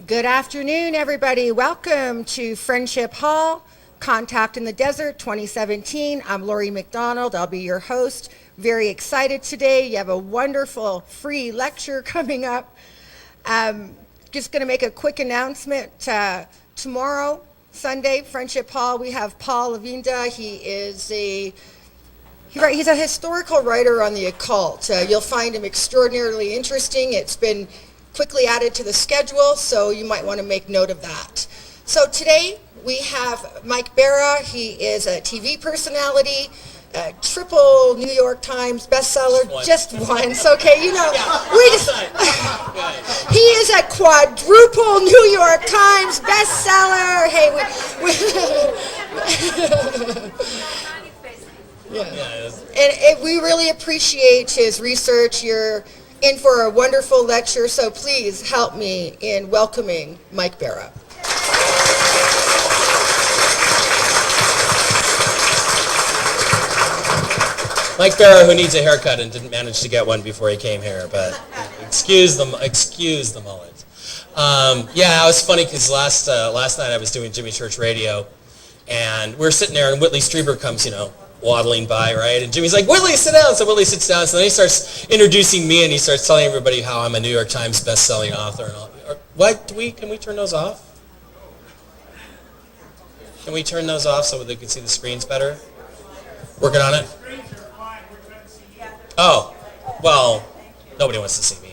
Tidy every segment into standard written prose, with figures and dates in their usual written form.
Good afternoon, everybody. Welcome to Friendship Hall, Contact in the Desert 2017. I'm Lori McDonald. I'll be your host. Very excited today. You have a wonderful free lecture coming up. Just going to make a quick announcement. Tomorrow, Sunday, Friendship Hall, we have Paul Levinda. He's a historical writer on the occult. You'll find him extraordinarily interesting. It's been quickly added to the schedule, so you might want to make note of that. So today we have Mike Bara. He is a TV personality, a triple New York Times bestseller, just once, okay? You know, he is a quadruple New York Times bestseller. Hey, and we really appreciate his research. You're in for a wonderful lecture, so please help me in welcoming Mike Bara. Mike Bara, who needs a haircut and didn't manage to get one before he came here, but excuse the mullet. It was funny because last night I was doing Jimmy Church Radio, and we're sitting there, and Whitley Strieber comes, waddling by, right? And Jimmy's like, Whitley, sit down. So Whitley sits down. So then he starts introducing me, and he starts telling everybody how I'm a New York Times best-selling author. And all. Can we turn those off? Can we turn those off so they can see the screens better? Working on it? Oh, well, nobody wants to see me.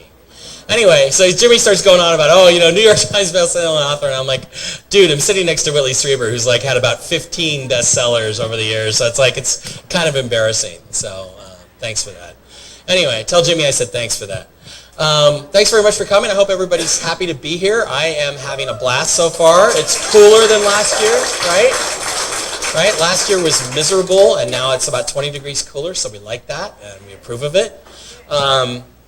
Anyway, so Jimmy starts going on about, New York Times best-selling author, and I'm like, dude, I'm sitting next to Whitley Strieber, who's had about 15 bestsellers over the years, so it's kind of embarrassing. So thanks for that. Anyway, tell Jimmy I said thanks for that. Thanks very much for coming. I hope everybody's happy to be here. I am having a blast so far. It's cooler than last year, right? Right? Last year was miserable, and now it's about 20 degrees cooler, so we like that, and we approve of it.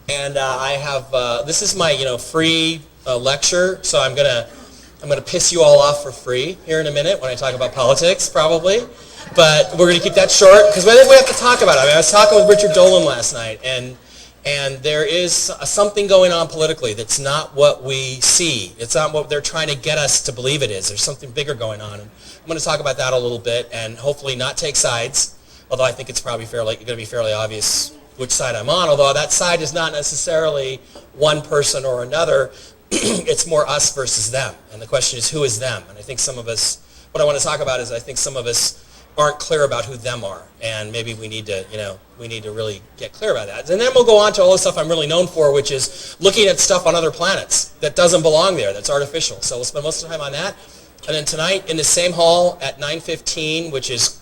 And I have this is my free lecture, so I'm gonna piss you all off for free here in a minute when I talk about politics, probably. But we're gonna keep that short because we have to talk about it. I was talking with Richard Dolan last night, and there is something going on politically that's not what we see. It's not what they're trying to get us to believe it is. There's something bigger going on, and I'm going to talk about that a little bit, and hopefully not take sides. Although I think it's probably going to be fairly obvious which side I'm on, although that side is not necessarily one person or another. It's more us versus them. And the question is, who is them? And I think some of us, what I want to talk about is I think some of us aren't clear about who them are. And maybe we need to really get clear about that. And then we'll go on to all the stuff I'm really known for, which is looking at stuff on other planets that doesn't belong there, that's artificial. So we'll spend most of the time on that. And then tonight in the same hall at 9:15, which is,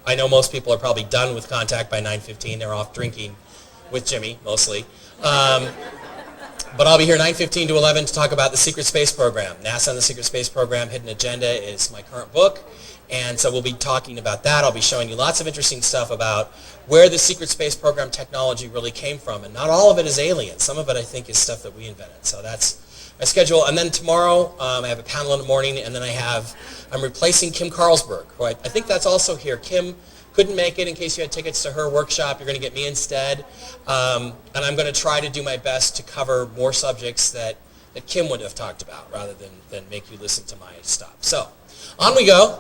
I know most people are probably done with Contact by 9:15. They're off drinking with Jimmy, mostly. But I'll be here 9:15 to 11 to talk about the Secret Space Program. NASA and the Secret Space Program, Hidden Agenda is my current book. And so we'll be talking about that. I'll be showing you lots of interesting stuff about where the Secret Space Program technology really came from. And not all of it is alien. Some of it, I think, is stuff that we invented. So that's my schedule. And then tomorrow, I have a panel in the morning. And then I'm replacing Kim Carlsberg, who I think that's also here. Kim couldn't make it. In case you had tickets to her workshop, you're going to get me instead. And I'm going to try to do my best to cover more subjects that Kim would have talked about rather than make you listen to my stuff. So on we go.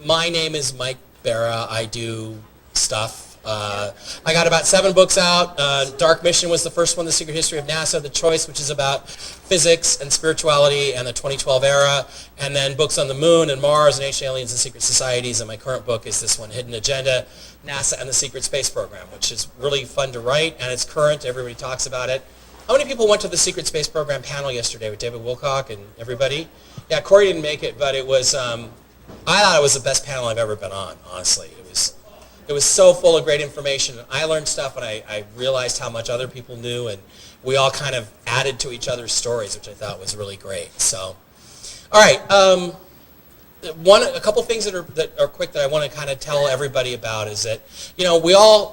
My name is Mike Bara. I do stuff. I got about 7 books out. Dark Mission was the first one, The Secret History of NASA. The Choice, which is about physics and spirituality and the 2012 era. And then books on the moon and Mars and ancient aliens and secret societies. And my current book is this one, Hidden Agenda, NASA and the Secret Space Program, which is really fun to write, and it's current. Everybody talks about it. How many people went to the Secret Space Program panel yesterday with David Wilcock and everybody? Yeah, Corey didn't make it, but it was, I thought it was the best panel I've ever been on, honestly. It was so full of great information. I learned stuff, and I realized how much other people knew, and we all kind of added to each other's stories, which I thought was really great. So, all right, a couple things that are quick that I want to kind of tell everybody about is that,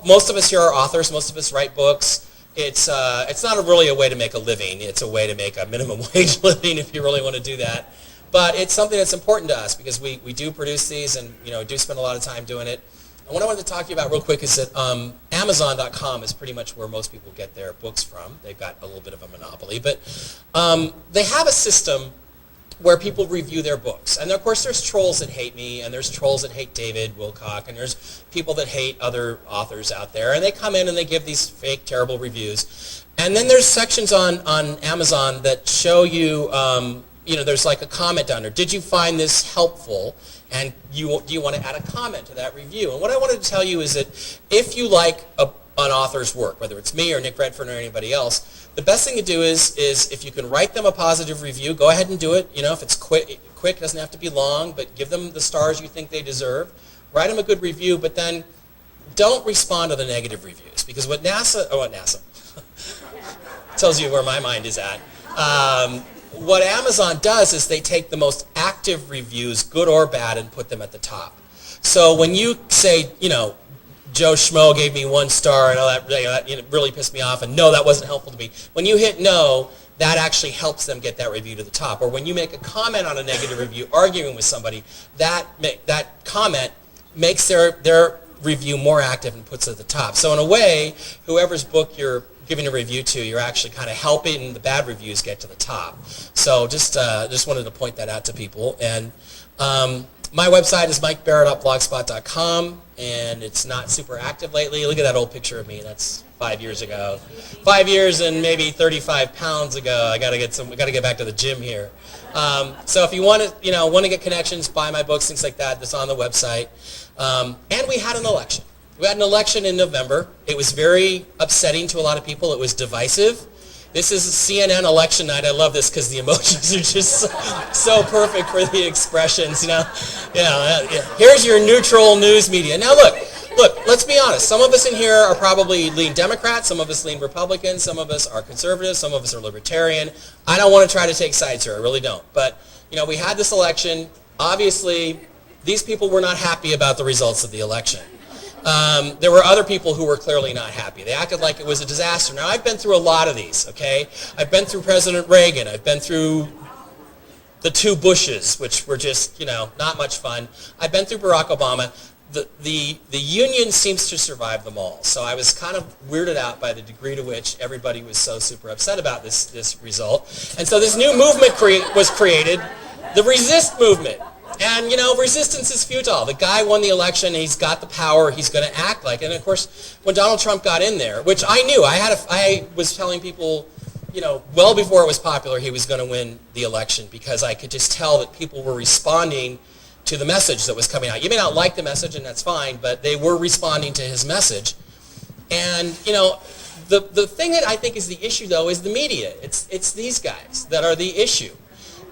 most of us here are authors, most of us write books. It's not really a way to make a living. It's a way to make a minimum wage living if you really want to do that. But it's something that's important to us because we do produce these and do spend a lot of time doing it. And what I wanted to talk to you about real quick is that Amazon.com is pretty much where most people get their books from. They've got a little bit of a monopoly, but they have a system where people review their books. And of course there's trolls that hate me, and there's trolls that hate David Wilcock, and there's people that hate other authors out there, and they come in and they give these fake, terrible reviews. And then there's sections on Amazon that show you, there's like a comment down there. Did you find this helpful? And do you want to add a comment to that review? And what I wanted to tell you is that if you like an author's work, whether it's me or Nick Redfern or anybody else, the best thing to do is if you can write them a positive review, go ahead and do it. If it's quick, doesn't have to be long, but give them the stars you think they deserve. Write them a good review, but then don't respond to the negative reviews, because what NASA tells you where my mind is at. What Amazon does is they take the most active reviews, good or bad, and put them at the top. So when you say, Joe Schmo gave me 1 star and all that, that really pissed me off, and no, that wasn't helpful to me. When you hit no, that actually helps them get that review to the top. Or when you make a comment on a negative review, arguing with somebody, that comment makes their review more active and puts it at the top. So in a way, whoever's book you're giving a review to, you're actually kind of helping the bad reviews get to the top. So just wanted to point that out to people. And my website is mikebara.blogspot.com, and it's not super active lately. Look at that old picture of me. That's 5 years ago. 5 years and maybe 35 pounds ago. I got to get back to the gym here. So if you want to get connections, buy my books, things like that. That's on the website. And we had an election. We had an election in November. It was very upsetting to a lot of people. It was divisive. This is a CNN election night. I love this because the emojis are just so perfect for the expressions. Here's your neutral news media. Now look, let's be honest. Some of us in here are probably lean Democrat. Some of us lean Republican. Some of us are conservative. Some of us are libertarian. I don't want to try to take sides here. I really don't. But, we had this election. Obviously, these people were not happy about the results of the election. There were other people who were clearly not happy. They acted like it was a disaster. Now, I've been through a lot of these, okay? I've been through President Reagan. I've been through the 2 Bushes, which were just, not much fun. I've been through Barack Obama. The union seems to survive them all. So I was kind of weirded out by the degree to which everybody was so super upset about this result. And so this new movement was created, the Resist movement. And, resistance is futile. The guy won the election. He's got the power. He's going to act like it. And, of course, when Donald Trump got in there, which I knew, I was telling people, well before it was popular, he was going to win the election, because I could just tell that people were responding to the message that was coming out. You may not like the message, and that's fine, but they were responding to his message. And, the thing that I think is the issue, though, is the media. It's these guys that are the issue.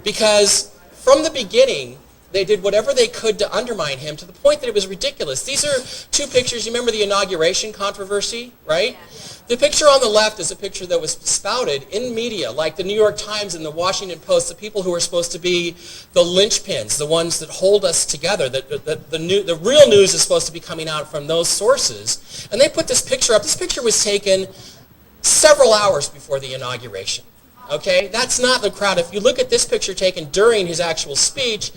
Because from the beginning, they did whatever they could to undermine him, to the point that it was ridiculous. These are 2 pictures. You remember the inauguration controversy, right? Yeah. The picture on the left is a picture that was spouted in media, like the New York Times and the Washington Post, the people who are supposed to be the linchpins, the ones that hold us together. The real news is supposed to be coming out from those sources. And they put this picture up. This picture was taken several hours before the inauguration. Okay? That's not the crowd. If you look at this picture taken during his actual speech,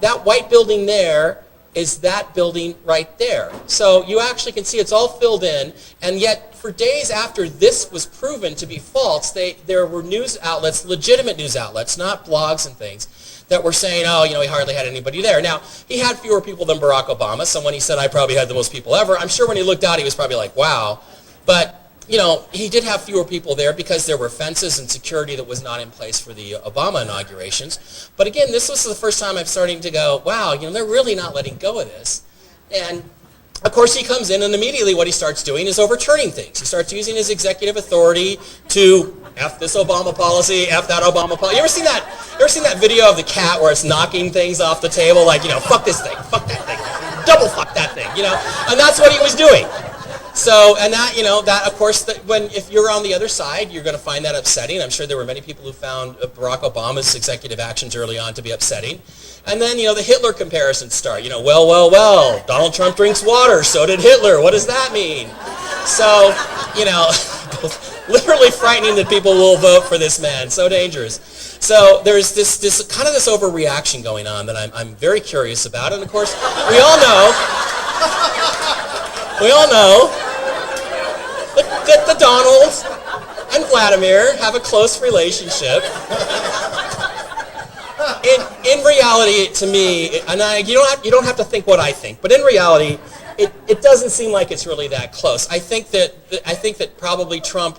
that white building there is that building right there. So you actually can see it's all filled in, and yet for days after this was proven to be false, there were news outlets, legitimate news outlets, not blogs and things, that were saying, he hardly had anybody there. Now, he had fewer people than Barack Obama, so when he said, I probably had the most people ever, I'm sure when he looked out, he was probably like, wow. But he did have fewer people there because there were fences and security that was not in place for the Obama inaugurations. But again, this was the first time I'm starting to go, wow, they're really not letting go of this. And of course, he comes in, and immediately what he starts doing is overturning things. He starts using his executive authority to F this Obama policy, F that Obama policy. You ever seen that video of the cat where it's knocking things off the table, like, fuck this thing, fuck that thing, double fuck that thing, And that's what he was doing. So, and that of course, if you're on the other side, you're going to find that upsetting. I'm sure there were many people who found Barack Obama's executive actions early on to be upsetting. And then, the Hitler comparisons start. Well, Donald Trump drinks water, so did Hitler. What does that mean? So, literally frightening that people will vote for this man. So dangerous. So there's this kind of this overreaction going on that I'm very curious about. And of course, we all know We all know that the Donald and Vladimir have a close relationship. In reality, to me, and you don't have to think what I think, but in reality, it doesn't seem like it's really that close. I think that probably Trump,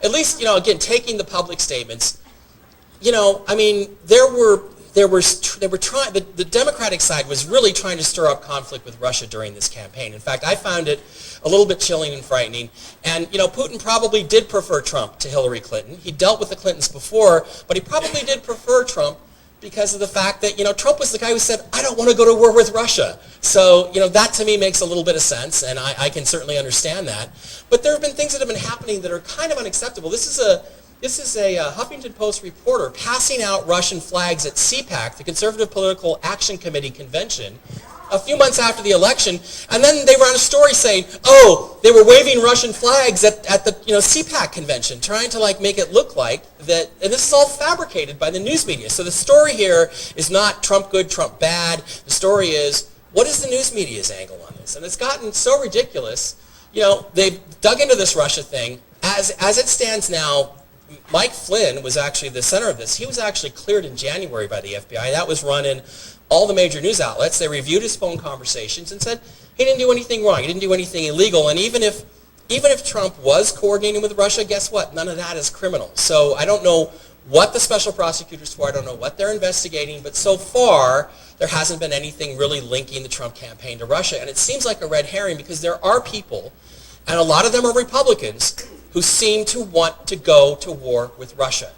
at least, again, taking the public statements, the Democratic side was really trying to stir up conflict with Russia during this campaign. In fact, I found it a little bit chilling and frightening. And, Putin probably did prefer Trump to Hillary Clinton. He dealt with the Clintons before, but he probably did prefer Trump because of the fact that, Trump was the guy who said, I don't want to go to war with Russia. So, that to me makes a little bit of sense, and I can certainly understand that. But there have been things that have been happening that are kind of unacceptable. This is a Huffington Post reporter passing out Russian flags at CPAC, the Conservative Political Action Committee convention, a few months after the election, and then they ran a story saying, oh, they were waving Russian flags at the CPAC convention, trying to make it look like that, and this is all fabricated by the news media. So the story here is not Trump good, Trump bad. The story is, what is the news media's angle on this? And it's gotten so ridiculous. They've dug into this Russia thing. As it stands now, Mike Flynn was actually the center of this. He was actually cleared in January by the FBI. That was run in all the major news outlets. They reviewed his phone conversations and said he didn't do anything wrong. He didn't do anything illegal. And even if Trump was coordinating with Russia, guess what? None of that is criminal. So I don't know what the special prosecutor's for. I don't know what they're investigating. But so far, there hasn't been anything really linking the Trump campaign to Russia. And it seems like a red herring because there are people, and a lot of them are Republicans, who seem to want to go to war with Russia.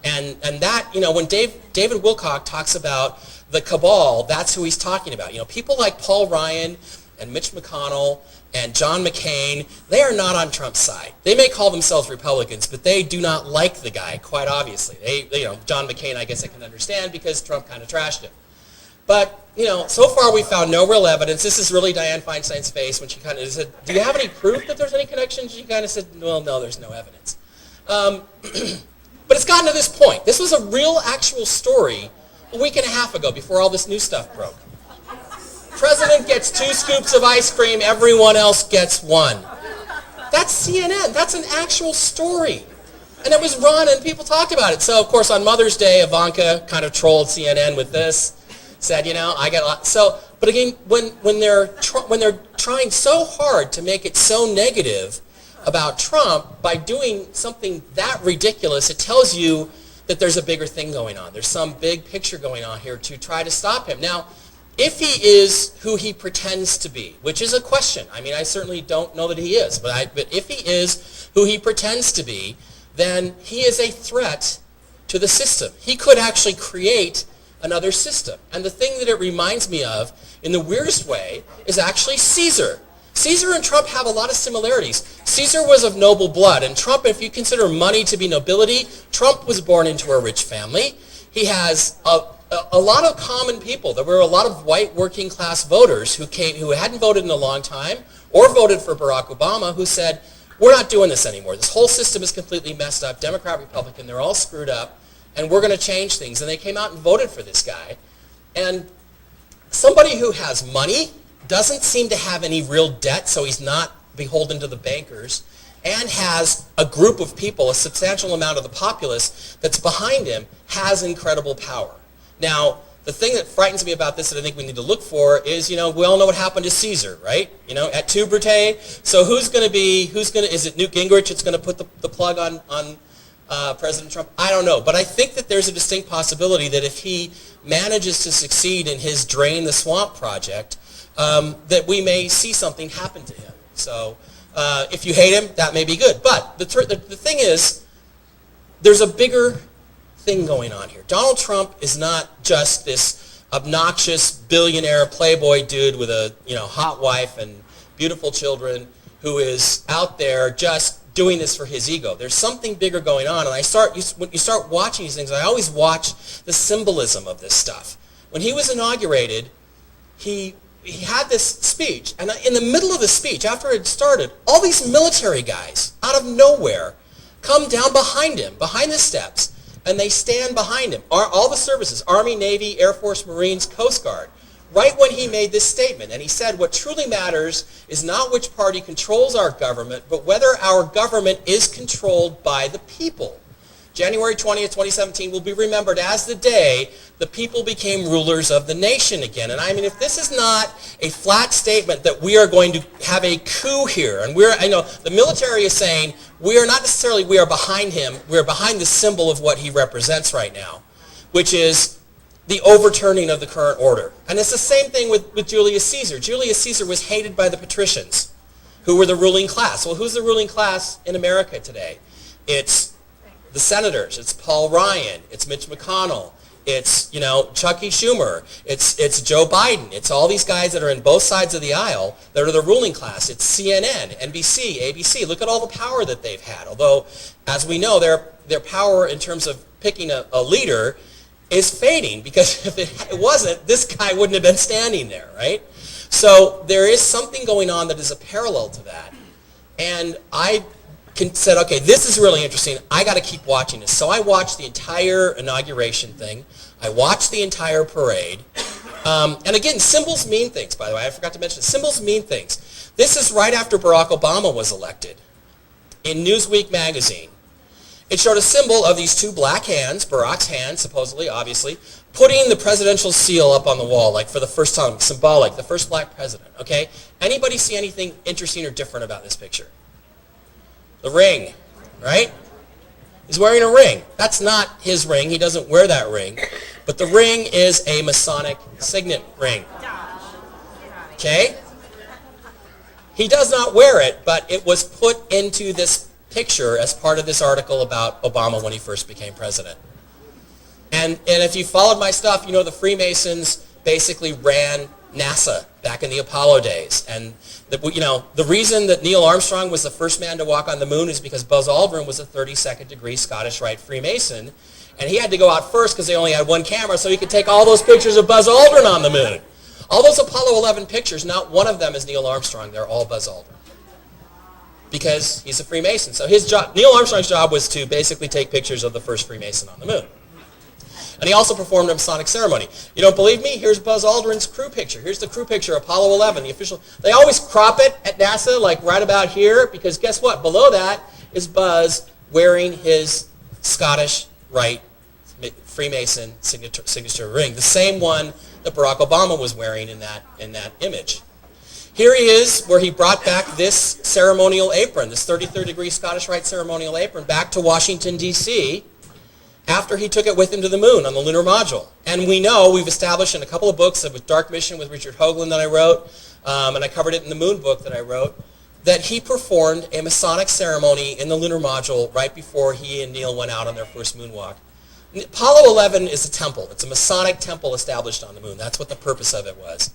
And that, when David Wilcock talks about the cabal, that's who he's talking about. People like Paul Ryan and Mitch McConnell and John McCain, they are not on Trump's side. They may call themselves Republicans, but they do not like the guy, quite obviously. John McCain, I guess I can understand because Trump kind of trashed him. But, so far we found no real evidence. This is really Dianne Feinstein's face when she kind of said, do you have any proof that there's any connection? She kind of said, well, no, there's no evidence. But it's gotten to this point. This was a real, actual story a week and a half ago before all this new stuff broke. President gets 2 scoops of ice cream, everyone else gets 1. That's CNN. That's an actual story. And it was run and people talked about it. So, of course, on Mother's Day, Ivanka kind of trolled CNN with this. Said, I got a lot. So, but again, when they're trying so hard to make it so negative about Trump by doing something that ridiculous, it tells you that there's a bigger thing going on. There's some big picture going on here to try to stop him. Now, if he is who he pretends to be, which is a question. I mean, I certainly don't know that he is, but if he is who he pretends to be, then he is a threat to the system. He could actually create another system. And the thing that it reminds me of, in the weirdest way, is actually Caesar. Caesar and Trump have a lot of similarities. Caesar was of noble blood, and Trump, if you consider money to be nobility, Trump was born into a rich family. He has a lot of common people. There were a lot of white working class voters who hadn't voted in a long time or voted for Barack Obama, who said, we're not doing this anymore. This whole system is completely messed up. Democrat, Republican, they're all screwed up. And we're going to change things. And they came out and voted for this guy. And somebody who has money, doesn't seem to have any real debt, so he's not beholden to the bankers, and has a group of people, a substantial amount of the populace that's behind him, has incredible power. Now, the thing that frightens me about this that I think we need to look for is, we all know what happened to Caesar, right? Et tu, Brute? So is it Newt Gingrich that's going to put the plug on President Trump? I don't know. But I think that there's a distinct possibility that if he manages to succeed in his Drain the Swamp project, that we may see something happen to him. So if you hate him, that may be good. But the thing is, there's a bigger thing going on here. Donald Trump is not just this obnoxious billionaire playboy dude with a hot wife and beautiful children who is out there just doing this for his ego. There's something bigger going on, and when you start watching these things, I always watch the symbolism of this stuff. When he was inaugurated, he had this speech, and in the middle of the speech, after it started, all these military guys, out of nowhere, come down behind him, behind the steps, and they stand behind him. All the services, Army, Navy, Air Force, Marines, Coast Guard, right when he made this statement. And he said, what truly matters is not which party controls our government, but whether our government is controlled by the people. January 20th, 2017 will be remembered as the day the people became rulers of the nation again. And I mean, if this is not a flat statement that we are going to have a coup here, and I know the military is saying we are not necessarily, we are behind him, we are behind the symbol of what he represents right now, which is the overturning of the current order. And it's the same thing with Julius Caesar. Julius Caesar was hated by the patricians, who were the ruling class. Well, who's the ruling class in America today? It's the senators. It's Paul Ryan. It's Mitch McConnell. It's, Chucky Schumer. It's Joe Biden. It's all these guys that are in both sides of the aisle that are the ruling class. It's CNN, NBC, ABC. Look at all the power that they've had. Although, as we know, their power in terms of picking a leader is fading, because if it wasn't, this guy wouldn't have been standing there, right? So there is something going on that is a parallel to that. And I said, okay, this is really interesting. I got to keep watching this. So I watched the entire inauguration thing. I watched the entire parade. And again, symbols mean things, by the way. I forgot to mention, symbols mean things. This is right after Barack Obama was elected. In Newsweek magazine, it showed a symbol of these two black hands, Barack's hands, supposedly, obviously, putting the presidential seal up on the wall, like for the first time, symbolic, the first black president, okay? Anybody see anything interesting or different about this picture? The ring, right? He's wearing a ring. That's not his ring. He doesn't wear that ring. But the ring is a Masonic signet ring. Okay? He does not wear it, but it was put into this picture as part of this article about Obama when he first became president. And if you followed my stuff, the Freemasons basically ran NASA back in the Apollo days. And the reason that Neil Armstrong was the first man to walk on the moon is because Buzz Aldrin was a 32nd degree Scottish Rite Freemason. And he had to go out first because they only had one camera, so he could take all those pictures of Buzz Aldrin on the moon. All those Apollo 11 pictures, not one of them is Neil Armstrong. They're all Buzz Aldrin, because he's a Freemason. So his job, Neil Armstrong's job, was to basically take pictures of the first Freemason on the moon. And he also performed a Masonic ceremony. You don't believe me? Here's Buzz Aldrin's crew picture. Here's the crew picture, Apollo 11, the official. They always crop it at NASA, like right about here, because guess what? Below that is Buzz wearing his Scottish Rite Freemason signature ring, the same one that Barack Obama was wearing in that image. Here he is, where he brought back this ceremonial apron, this 33rd degree Scottish Rite ceremonial apron, back to Washington, D.C., after he took it with him to the moon on the lunar module. And we know, we've established in a couple of books, with Dark Mission with Richard Hoagland that I wrote, and I covered it in the moon book that I wrote, that he performed a Masonic ceremony in the lunar module right before he and Neil went out on their first moonwalk. Apollo 11 is a temple. It's a Masonic temple established on the moon. That's what the purpose of it was.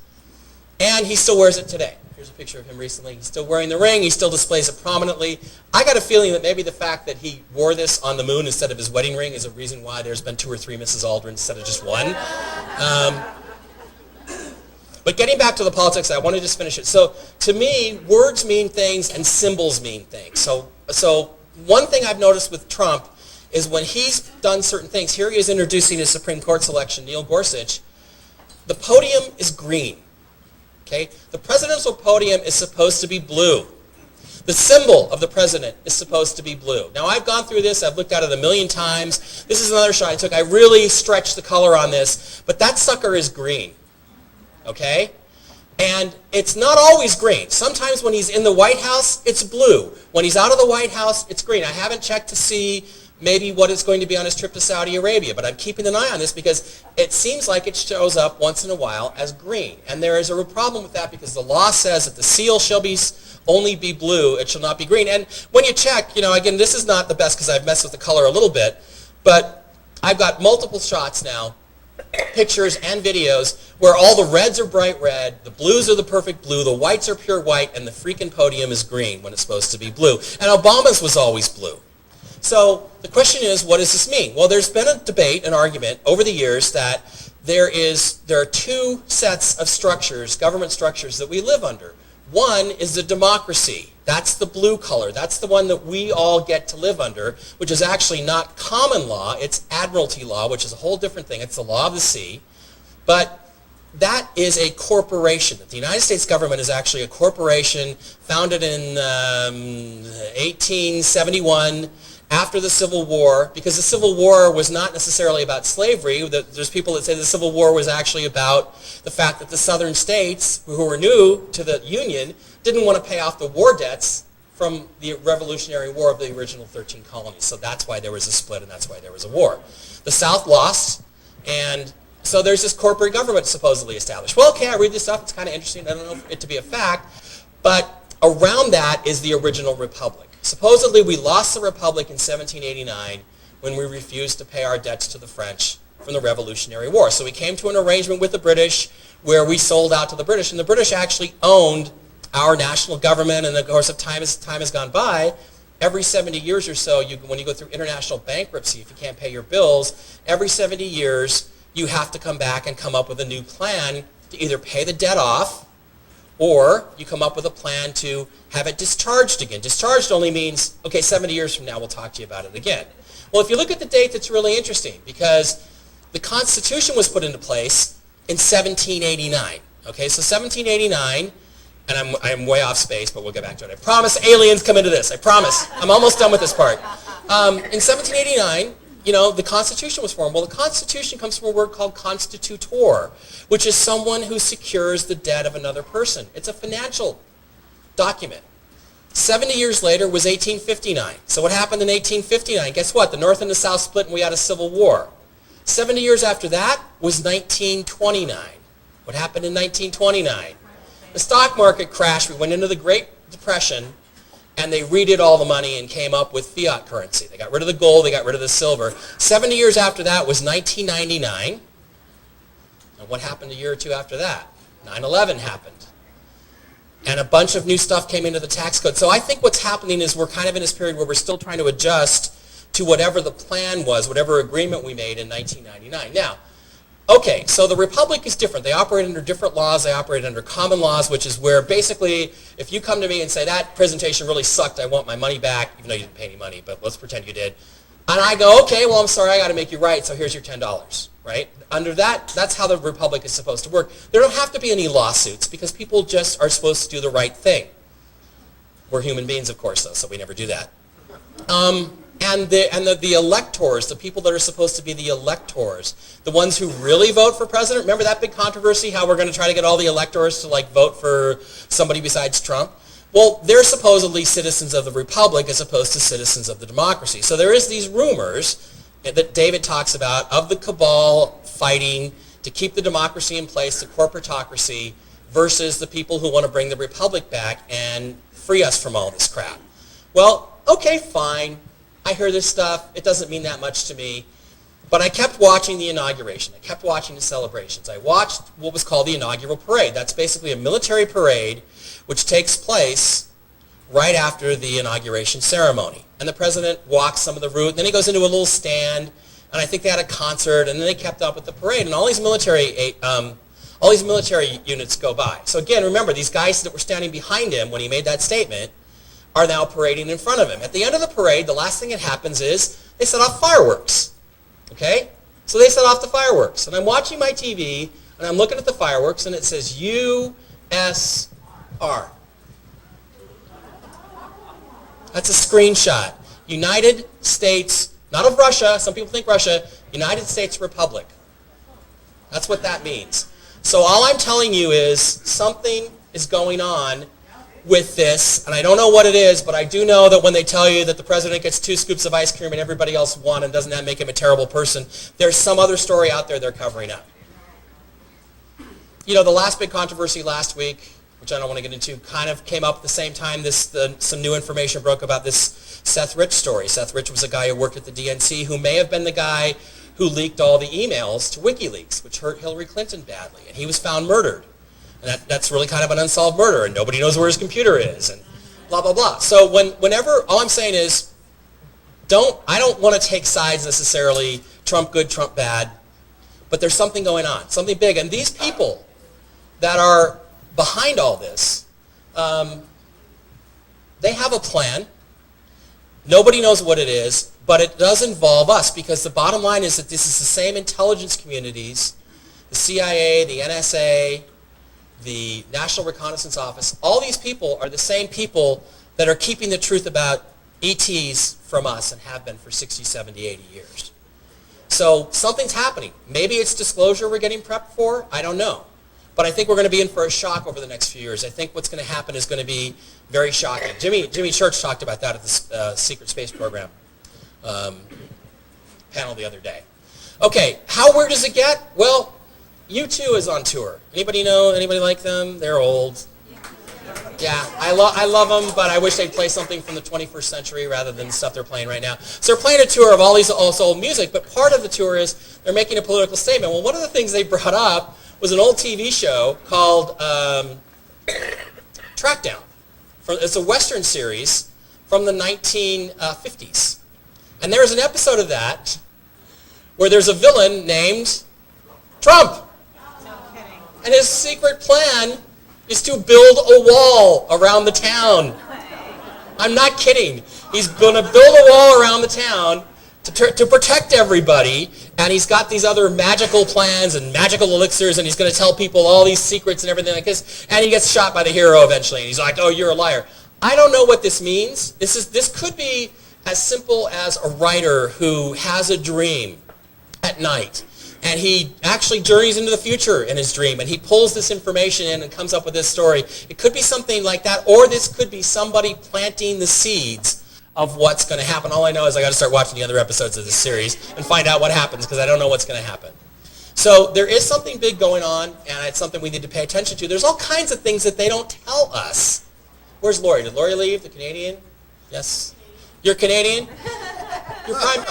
And he still wears it today. Here's a picture of him recently. He's still wearing the ring. He still displays it prominently. I got a feeling that maybe the fact that he wore this on the moon instead of his wedding ring is a reason why there's been 2 or 3 Mrs. Aldrin instead of just one. But getting back to the politics, I want to just finish it. So to me, words mean things and symbols mean things. So one thing I've noticed with Trump is when he's done certain things, here he is introducing his Supreme Court selection, Neil Gorsuch, the podium is green. Okay? The presidential podium is supposed to be blue. The symbol of the president is supposed to be blue. Now, I've gone through this. I've looked at it a million times. This is another shot I took. I really stretched the color on this, but that sucker is green. Okay? And it's not always green. Sometimes when he's in the White House, it's blue. When he's out of the White House, it's green. I haven't checked to see maybe what it's going to be on his trip to Saudi Arabia, but I'm keeping an eye on this because it seems like it shows up once in a while as green. And there is a real problem with that because the law says that the seal shall only be blue, it shall not be green. And when you check, again, this is not the best because I've messed with the color a little bit, but I've got multiple shots now, pictures and videos, where all the reds are bright red, the blues are the perfect blue, the whites are pure white, and the freaking podium is green when it's supposed to be blue. And Obama's was always blue. So the question is, what does this mean? Well, there's been a debate, an argument over the years that there are 2 sets of structures, government structures, that we live under. One is the democracy. That's the blue color. That's the one that we all get to live under, which is actually not common law. It's admiralty law, which is a whole different thing. It's the law of the sea. But that is a corporation. The United States government is actually a corporation founded in 1871 after the Civil War, because the Civil War was not necessarily about slavery. There's people that say the Civil War was actually about the fact that the southern states, who were new to the Union, didn't want to pay off the war debts from the Revolutionary War of the original 13 colonies. So that's why there was a split, and that's why there was a war. The South lost, and so there's this corporate government supposedly established. Well, okay, I read this stuff. It's kind of interesting. I don't know it to be a fact. But around that is the original republic. Supposedly, we lost the republic in 1789 when we refused to pay our debts to the French from the Revolutionary War. So we came to an arrangement with the British where we sold out to the British, and the British actually owned our national government, and of course, time has gone by. Every 70 years or so, when you go through international bankruptcy, if you can't pay your bills, every 70 years, you have to come back and come up with a new plan to either pay the debt off, or you come up with a plan to have it discharged again. Discharged only means, okay, 70 years from now, we'll talk to you about it again. Well, if you look at the date, that's really interesting, because the Constitution was put into place in 1789. Okay, so 1789, and I'm way off space, but we'll get back to it. I promise aliens come into this. I promise. I'm almost done with this part. In 1789, the Constitution was formed. Well, the Constitution comes from a word called constitutor, which is someone who secures the debt of another person. It's a financial document. 70 years later was 1859. So what happened in 1859? Guess what? The North and the South split and we had a civil war. 70 years after that was 1929. What happened in 1929? The stock market crashed. We went into the Great Depression, and they redid all the money and came up with fiat currency. They got rid of the gold, they got rid of the silver. 70 years after that was 1999. And what happened a year or two after that? 9/11 happened. And a bunch of new stuff came into the tax code. So I think what's happening is we're kind of in this period where we're still trying to adjust to whatever the plan was, whatever agreement we made in 1999. Now, okay, so the republic is different. They operate under different laws. They operate under common laws, which is where basically if you come to me and say, that presentation really sucked, I want my money back, even though you didn't pay any money, but let's pretend you did. And I go, okay, well, I'm sorry, I got to make you right, so here's your $10, right? Under that, that's how the republic is supposed to work. There don't have to be any lawsuits because people just are supposed to do the right thing. We're human beings, of course, though, so we never do that. And the electors, the people that are supposed to be the electors, the ones who really vote for president. Remember that big controversy, how we're going to try to get all the electors to vote for somebody besides Trump? Well, they're supposedly citizens of the republic as opposed to citizens of the democracy. So there is these rumors that David talks about of the cabal fighting to keep the democracy in place, the corporatocracy, versus the people who want to bring the republic back and free us from all this crap. Well, okay, fine. I hear this stuff. It doesn't mean that much to me. But I kept watching the inauguration. I kept watching the celebrations. I watched what was called the inaugural parade. That's basically a military parade which takes place right after the inauguration ceremony. And the president walks some of the route, and then he goes into a little stand, and I think they had a concert, and then they kept up with the parade. And all these military units go by. So again, remember, these guys that were standing behind him when he made that statement are now parading in front of him. At the end of the parade, the last thing that happens is they set off fireworks. Okay? So they set off the fireworks. And I'm watching my TV, and I'm looking at the fireworks, and it says USR. That's a screenshot. United States, not of Russia, some people think Russia, United States Republic. That's what that means. So all I'm telling you is something is going on with this, and I don't know what it is, but I do know that when they tell you that the president gets 2 scoops of ice cream and everybody else 1, and doesn't that make him a terrible person, there's some other story out there they're covering up. The last big controversy last week, which I don't want to get into, kind of came up at the same time some new information broke about this Seth Rich story. Seth Rich was a guy who worked at the DNC who may have been the guy who leaked all the emails to WikiLeaks, which hurt Hillary Clinton badly, and he was found murdered. And that's really kind of an unsolved murder, and nobody knows where his computer is, and blah, blah, blah. So whenever, all I'm saying is, I don't want to take sides necessarily, Trump good, Trump bad, but there's something going on, something big. And these people that are behind all this, they have a plan. Nobody knows what it is, but it does involve us, because the bottom line is that this is the same intelligence communities the CIA, the NSA, the National Reconnaissance Office, all these people are the same people that are keeping the truth about ETs from us and have been for 60, 70, 80 years. So something's happening. Maybe it's disclosure we're getting prepped for. I don't know. But I think we're going to be in for a shock over the next few years. I think what's going to happen is going to be very shocking. Jimmy Church talked about that at the Secret Space Program panel the other day. Okay, how weird does it get? Well, U2 is on tour. Anybody know? Anybody like them? They're old. Yeah, I love them, but I wish they'd play something from the 21st century rather than the stuff they're playing right now. So they're playing a tour of all this old music, but part of the tour is they're making a political statement. Well, one of the things they brought up was an old TV show called Trackdown. It's a Western series from the 1950s. And there's an episode of that where there's a villain named Trump. No kidding. And his secret plan is to build a wall around the town. I'm not kidding. He's going to build a wall around the town to protect everybody, and he's got these other magical plans and magical elixirs, and he's going to tell people all these secrets and everything like this, and he gets shot by the hero eventually, and he's like, oh, you're a liar. I don't know what this means. This could be as simple as a writer who has a dream at night, and he actually journeys into the future in his dream, and he pulls this information in and comes up with this story. It could be something like that, or this could be somebody planting the seeds of what's going to happen. All I know is I got to start watching the other episodes of this series and find out what happens, because I don't know what's going to happen. So there is something big going on, and it's something we need to pay attention to. There's all kinds of things that they don't tell us. Where's Lori? Did Lori leave, the Canadian? Yes? You're Canadian?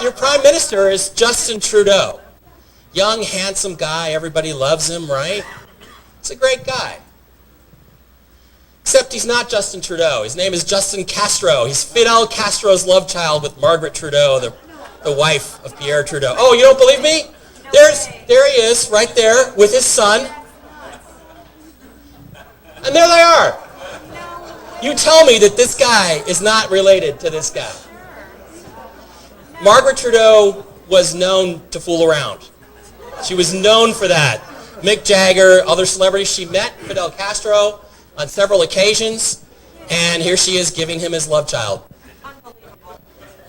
Your prime minister is Justin Trudeau. Young, handsome guy. Everybody loves him, right? He's a great guy. Except he's not Justin Trudeau. His name is Justin Castro. He's Fidel Castro's love child with Margaret Trudeau, the wife of Pierre Trudeau. Oh, you don't believe me? There he is, right there, with his son. And there they are. You tell me that this guy is not related to this guy. Margaret Trudeau was known to fool around. She was known for that. Mick Jagger, other celebrities she met, Fidel Castro, on several occasions, and here she is giving him his love child.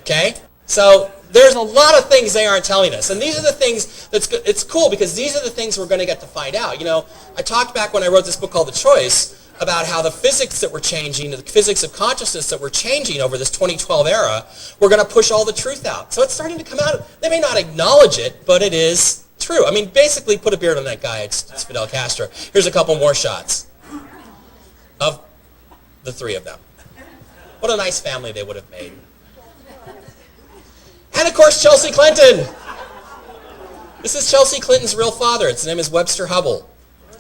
Okay? So there's a lot of things they aren't telling us, and these are the things it's cool, because these are the things we're going to get to find out. You know, I talked back when I wrote this book called The Choice about how the physics that were changing, the physics of consciousness that were changing over this 2012 era, we're going to push all the truth out. So it's starting to come out. They may not acknowledge it, but it is true. I mean, basically, put a beard on that guy. It's Fidel Castro. Here's a couple more shots of the three of them. What a nice family they would have made. And of course, Chelsea Clinton. This is Chelsea Clinton's real father. His name is Webster Hubble.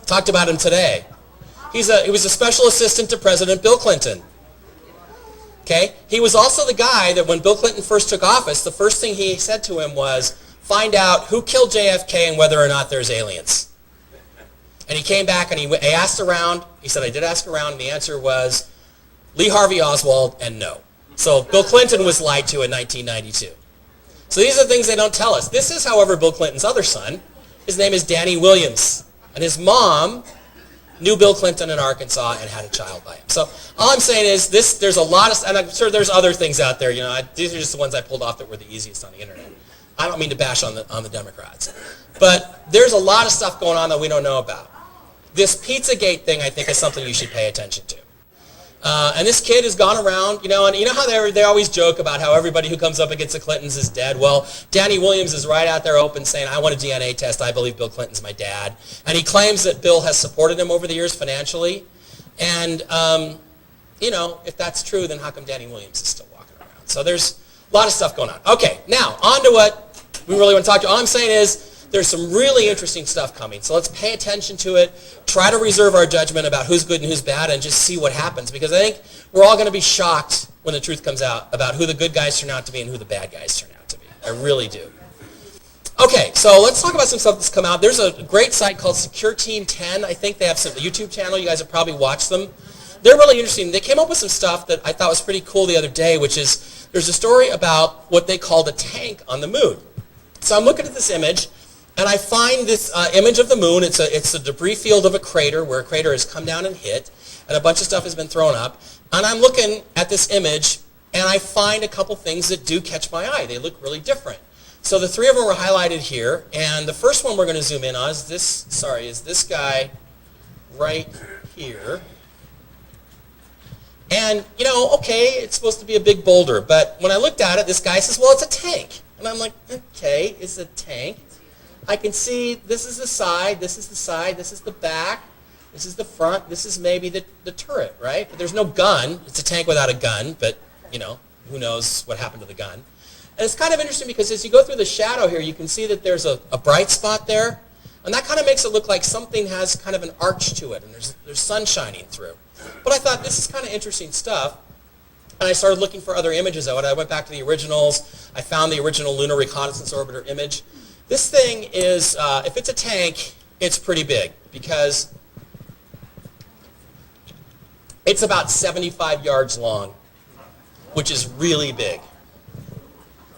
Talked about him today. He was a special assistant to President Bill Clinton. Okay? He was also the guy that when Bill Clinton first took office, the first thing he said to him was, find out who killed JFK and whether or not there's aliens. And he came back and he asked around. He said, I did ask around, and the answer was Lee Harvey Oswald and no. So Bill Clinton was lied to in 1992. So these are things they don't tell us. This is, however, Bill Clinton's other son. His name is Danny Williams. And his mom knew Bill Clinton in Arkansas and had a child by him. So all I'm saying is there's a lot of, and I'm sure there's other things out there. You know, these are just the ones I pulled off that were the easiest on the internet. I don't mean to bash on the Democrats. But there's a lot of stuff going on that we don't know about. This Pizzagate thing, I think, is something you should pay attention to. And this kid has gone around, you know, and you know how they always joke about how everybody who comes up against the Clintons is dead? Well, Danny Williams is right out there open saying, I want a DNA test. I believe Bill Clinton's my dad. And he claims that Bill has supported him over the years financially. And, you know, if that's true, then how come Danny Williams is still walking around? So there's a lot of stuff going on. Okay, now, on to what we really want to talk to. All I'm saying is, there's some really interesting stuff coming. So let's pay attention to it, try to reserve our judgment about who's good and who's bad, and just see what happens. Because I think we're all going to be shocked when the truth comes out about who the good guys turn out to be and who the bad guys turn out to be. I really do. Okay, so let's talk about some stuff that's come out. There's a great site called Secure Team 10. I think they have some YouTube channel. You guys have probably watched them. They're really interesting. They came up with some stuff that I thought was pretty cool the other day, which is there's a story about what they called a tank on the moon. So I'm looking at this image, And I find this image of the moon. It's a debris field of a crater where a crater has come down and hit, and a bunch of stuff has been thrown up. And I'm looking at this image, and I find a couple things that do catch my eye. They look really different. So the three of them are highlighted here, and the first one we're going to zoom in on is this guy right here. And, okay, it's supposed to be a big boulder, but when I looked at it, this guy says, well, it's a tank. And I'm like, okay, it's a tank. I can see this is the side, this is the side, this is the back, this is the front, this is maybe the turret, right? But there's no gun. It's a tank without a gun, but, who knows what happened to the gun. And it's kind of interesting because as you go through the shadow here, you can see that there's a bright spot there. And that kind of makes it look like something has kind of an arch to it, and there's sun shining through. But I thought, this is kind of interesting stuff. And I started looking for other images of it. I went back to the originals. I found the original Lunar Reconnaissance Orbiter image. This thing is, if it's a tank, it's pretty big because it's about 75 yards long, which is really big.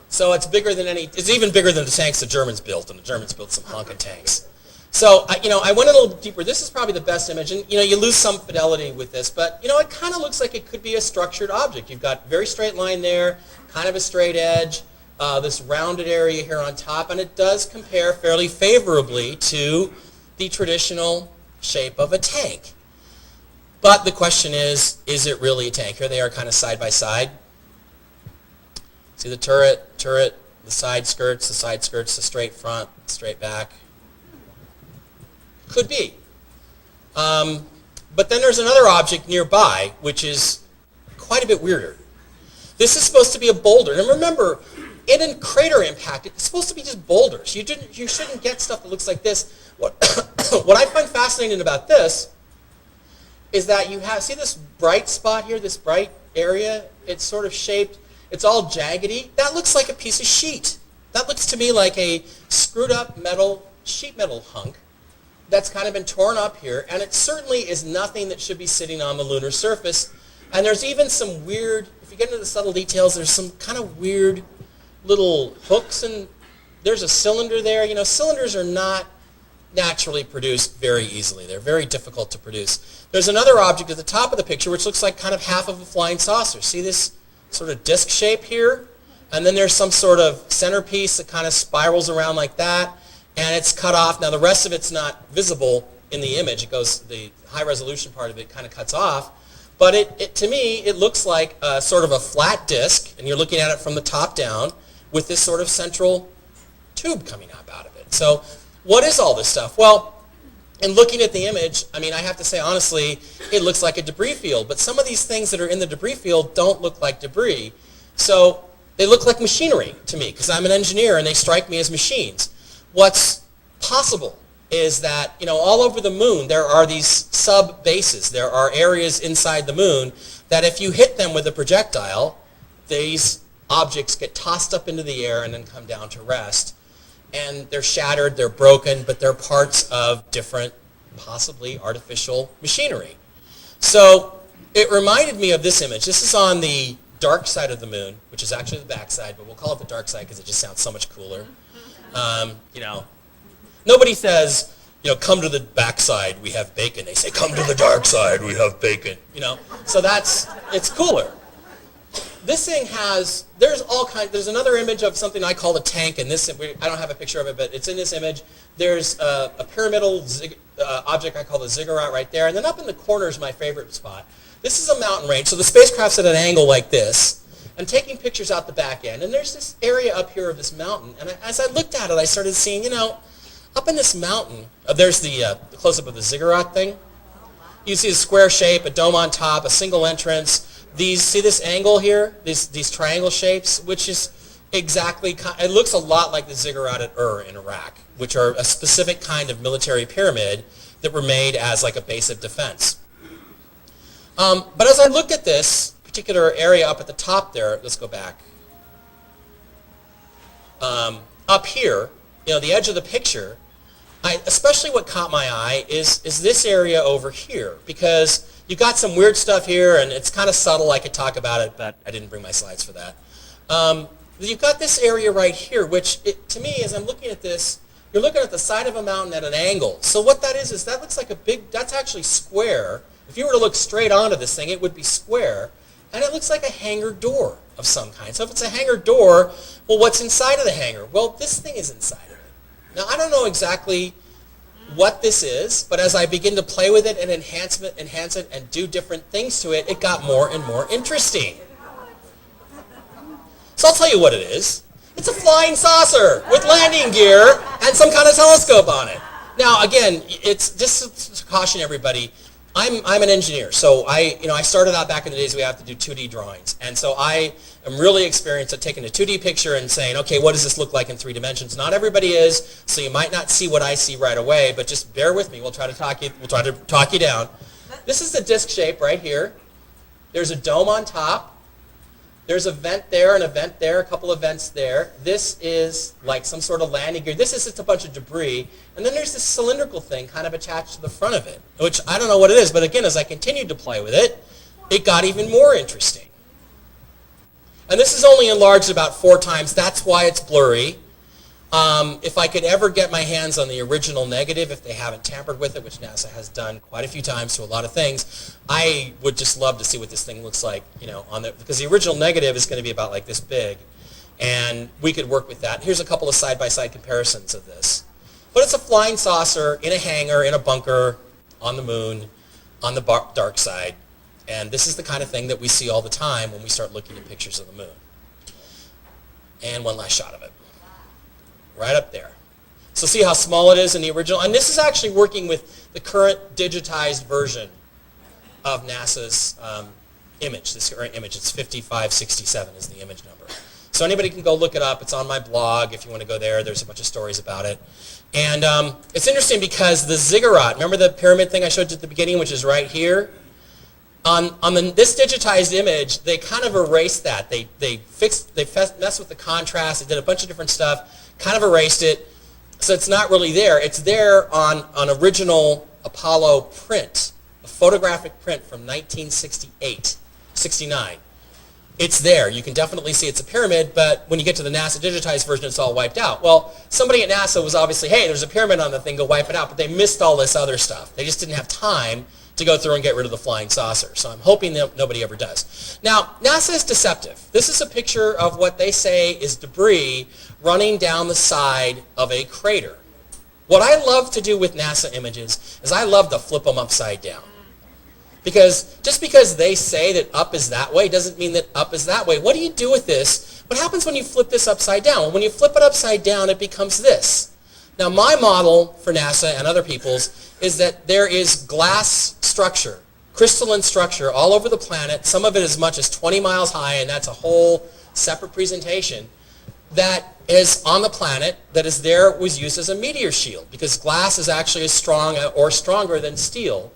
So it's bigger than it's even bigger than the tanks the Germans built, and the Germans built some honking tanks. So, I went a little deeper. This is probably the best image, and, you lose some fidelity with this, but, it kind of looks like it could be a structured object. You've got very straight line there, kind of a straight edge, this rounded area here on top, and it does compare fairly favorably to the traditional shape of a tank. But the question is it really a tank? Here they are kind of side by side. See the turret, the side skirts, the straight front, straight back. Could be. But then there's another object nearby, which is quite a bit weirder. This is supposed to be a boulder. And remember, in a crater impact, it's supposed to be just boulders. You shouldn't get stuff that looks like this. What I find fascinating about this is that see this bright spot here, this bright area? It's sort of shaped, it's all jaggedy. That looks like a piece of sheet. That looks to me like a screwed up sheet metal hunk that's kind of been torn up here, and it certainly is nothing that should be sitting on the lunar surface. And there's even some weird, if you get into the subtle details, there's some kind of weird little hooks, and there's a cylinder there. Cylinders are not naturally produced very easily. They're very difficult to produce. There's another object at the top of the picture which looks like kind of half of a flying saucer. See this sort of disc shape here? And then there's some sort of centerpiece that kind of spirals around like that, and it's cut off. Now the rest of it's not visible in the image. The high resolution part of it kind of cuts off. But to me, it looks like sort of a flat disc, and you're looking at it from the top down with this sort of central tube coming up out of it. So what is all this stuff? Well, in looking at the image, I have to say honestly, it looks like a debris field. But some of these things that are in the debris field don't look like debris. So they look like machinery to me, because I'm an engineer and they strike me as machines. What's possible is that, all over the moon there are these sub-bases. There are areas inside the moon that if you hit them with a projectile, these objects get tossed up into the air and then come down to rest. And they're shattered, they're broken, but they're parts of different, possibly artificial machinery. So it reminded me of this image. This is on the dark side of the moon, which is actually the back side, but we'll call it the dark side because it just sounds so much cooler. Nobody says, come to the backside, we have bacon. They say, come to the dark side, we have bacon. So it's cooler. This thing there's another image of something I call a tank, and I don't have a picture of it, but it's in this image. There's a pyramidal object I call the ziggurat right there, and then up in the corner is my favorite spot. This is a mountain range, so the spacecraft's at an angle like this. I'm taking pictures out the back end, and there's this area up here of this mountain, and as I looked at it, I started seeing, up in this mountain, there's the close-up of the ziggurat thing. You see a square shape, a dome on top, a single entrance. See this angle here, these triangle shapes, which is exactly, it looks a lot like the ziggurat at Ur in Iraq, which are a specific kind of military pyramid that were made as like a base of defense. But as I looked at this particular area up at the top there, let's go back. Up here, the edge of the picture, especially what caught my eye is this area over here, because you've got some weird stuff here, and it's kind of subtle. I could talk about it, but I didn't bring my slides for that. You've got this area right here, which to me, as I'm looking at this, you're looking at the side of a mountain at an angle. So what that is that looks like that's actually square. If you were to look straight onto this thing, it would be square. And it looks like a hangar door of some kind. So if it's a hangar door, well, what's inside of the hangar? Well, this thing is inside of it. Now, I don't know exactly what this is, but as I begin to play with it and enhance it and do different things to it, it got more and more interesting. So I'll tell you what it is. It's a flying saucer with landing gear and some kind of telescope on it. Now, again, it's just to caution everybody, I'm an engineer, so I started out back in the days we have to do 2D drawings, and so I am really experienced at taking a 2D picture and saying, okay, what does this look like in 3 dimensions? Not everybody is, so you might not see what I see right away, but just bear with me. We'll try to talk you down. This is the disc shape right here. There's a dome on top. There's a vent there and a vent there, a couple of vents there. This is like some sort of landing gear. This is just a bunch of debris. And then there's this cylindrical thing kind of attached to the front of it, which I don't know what it is. But again, as I continued to play with it, it got even more interesting. And this is only enlarged about 4 times. That's why it's blurry. If I could ever get my hands on the original negative, if they haven't tampered with it, which NASA has done quite a few times to a lot of things, I would just love to see what this thing looks like, because the original negative is going to be about like this big, and we could work with that. Here's a couple of side-by-side comparisons of this. But it's a flying saucer in a hangar, in a bunker, on the moon, on the dark side, and this is the kind of thing that we see all the time when we start looking at pictures of the moon. And one last shot of it. Right up there. So see how small it is in the original? And this is actually working with the current digitized version of NASA's image, this current image. It's 5567 is the image number. So anybody can go look it up. It's on my blog if you want to go there. There's a bunch of stories about it. And it's interesting because the ziggurat, remember the pyramid thing I showed you at the beginning, which is right here? On this digitized image, they kind of erased that. They messed with the contrast. They did a bunch of different stuff. Kind of erased it, so it's not really there. It's there on an original Apollo print, a photographic print from 69. It's there. You can definitely see it's a pyramid, but when you get to the NASA digitized version, it's all wiped out. Well, somebody at NASA was obviously, hey, there's a pyramid on the thing, go wipe it out, but they missed all this other stuff. They just didn't have time to go through and get rid of the flying saucer. So I'm hoping that nobody ever does. Now, NASA is deceptive. This is a picture of what they say is debris running down the side of a crater. What I love to do with NASA images is I love to flip them upside down. Because just because they say that up is that way doesn't mean that up is that way. What do you do with this? What happens when you flip this upside down? Well, when you flip it upside down, it becomes this. Now, my model for NASA and other people's is that there is glass structure, crystalline structure all over the planet, some of it as much as 20 miles high, and that's a whole separate presentation, that is on the planet that is there, was used as a meteor shield, because glass is actually as strong or stronger than steel,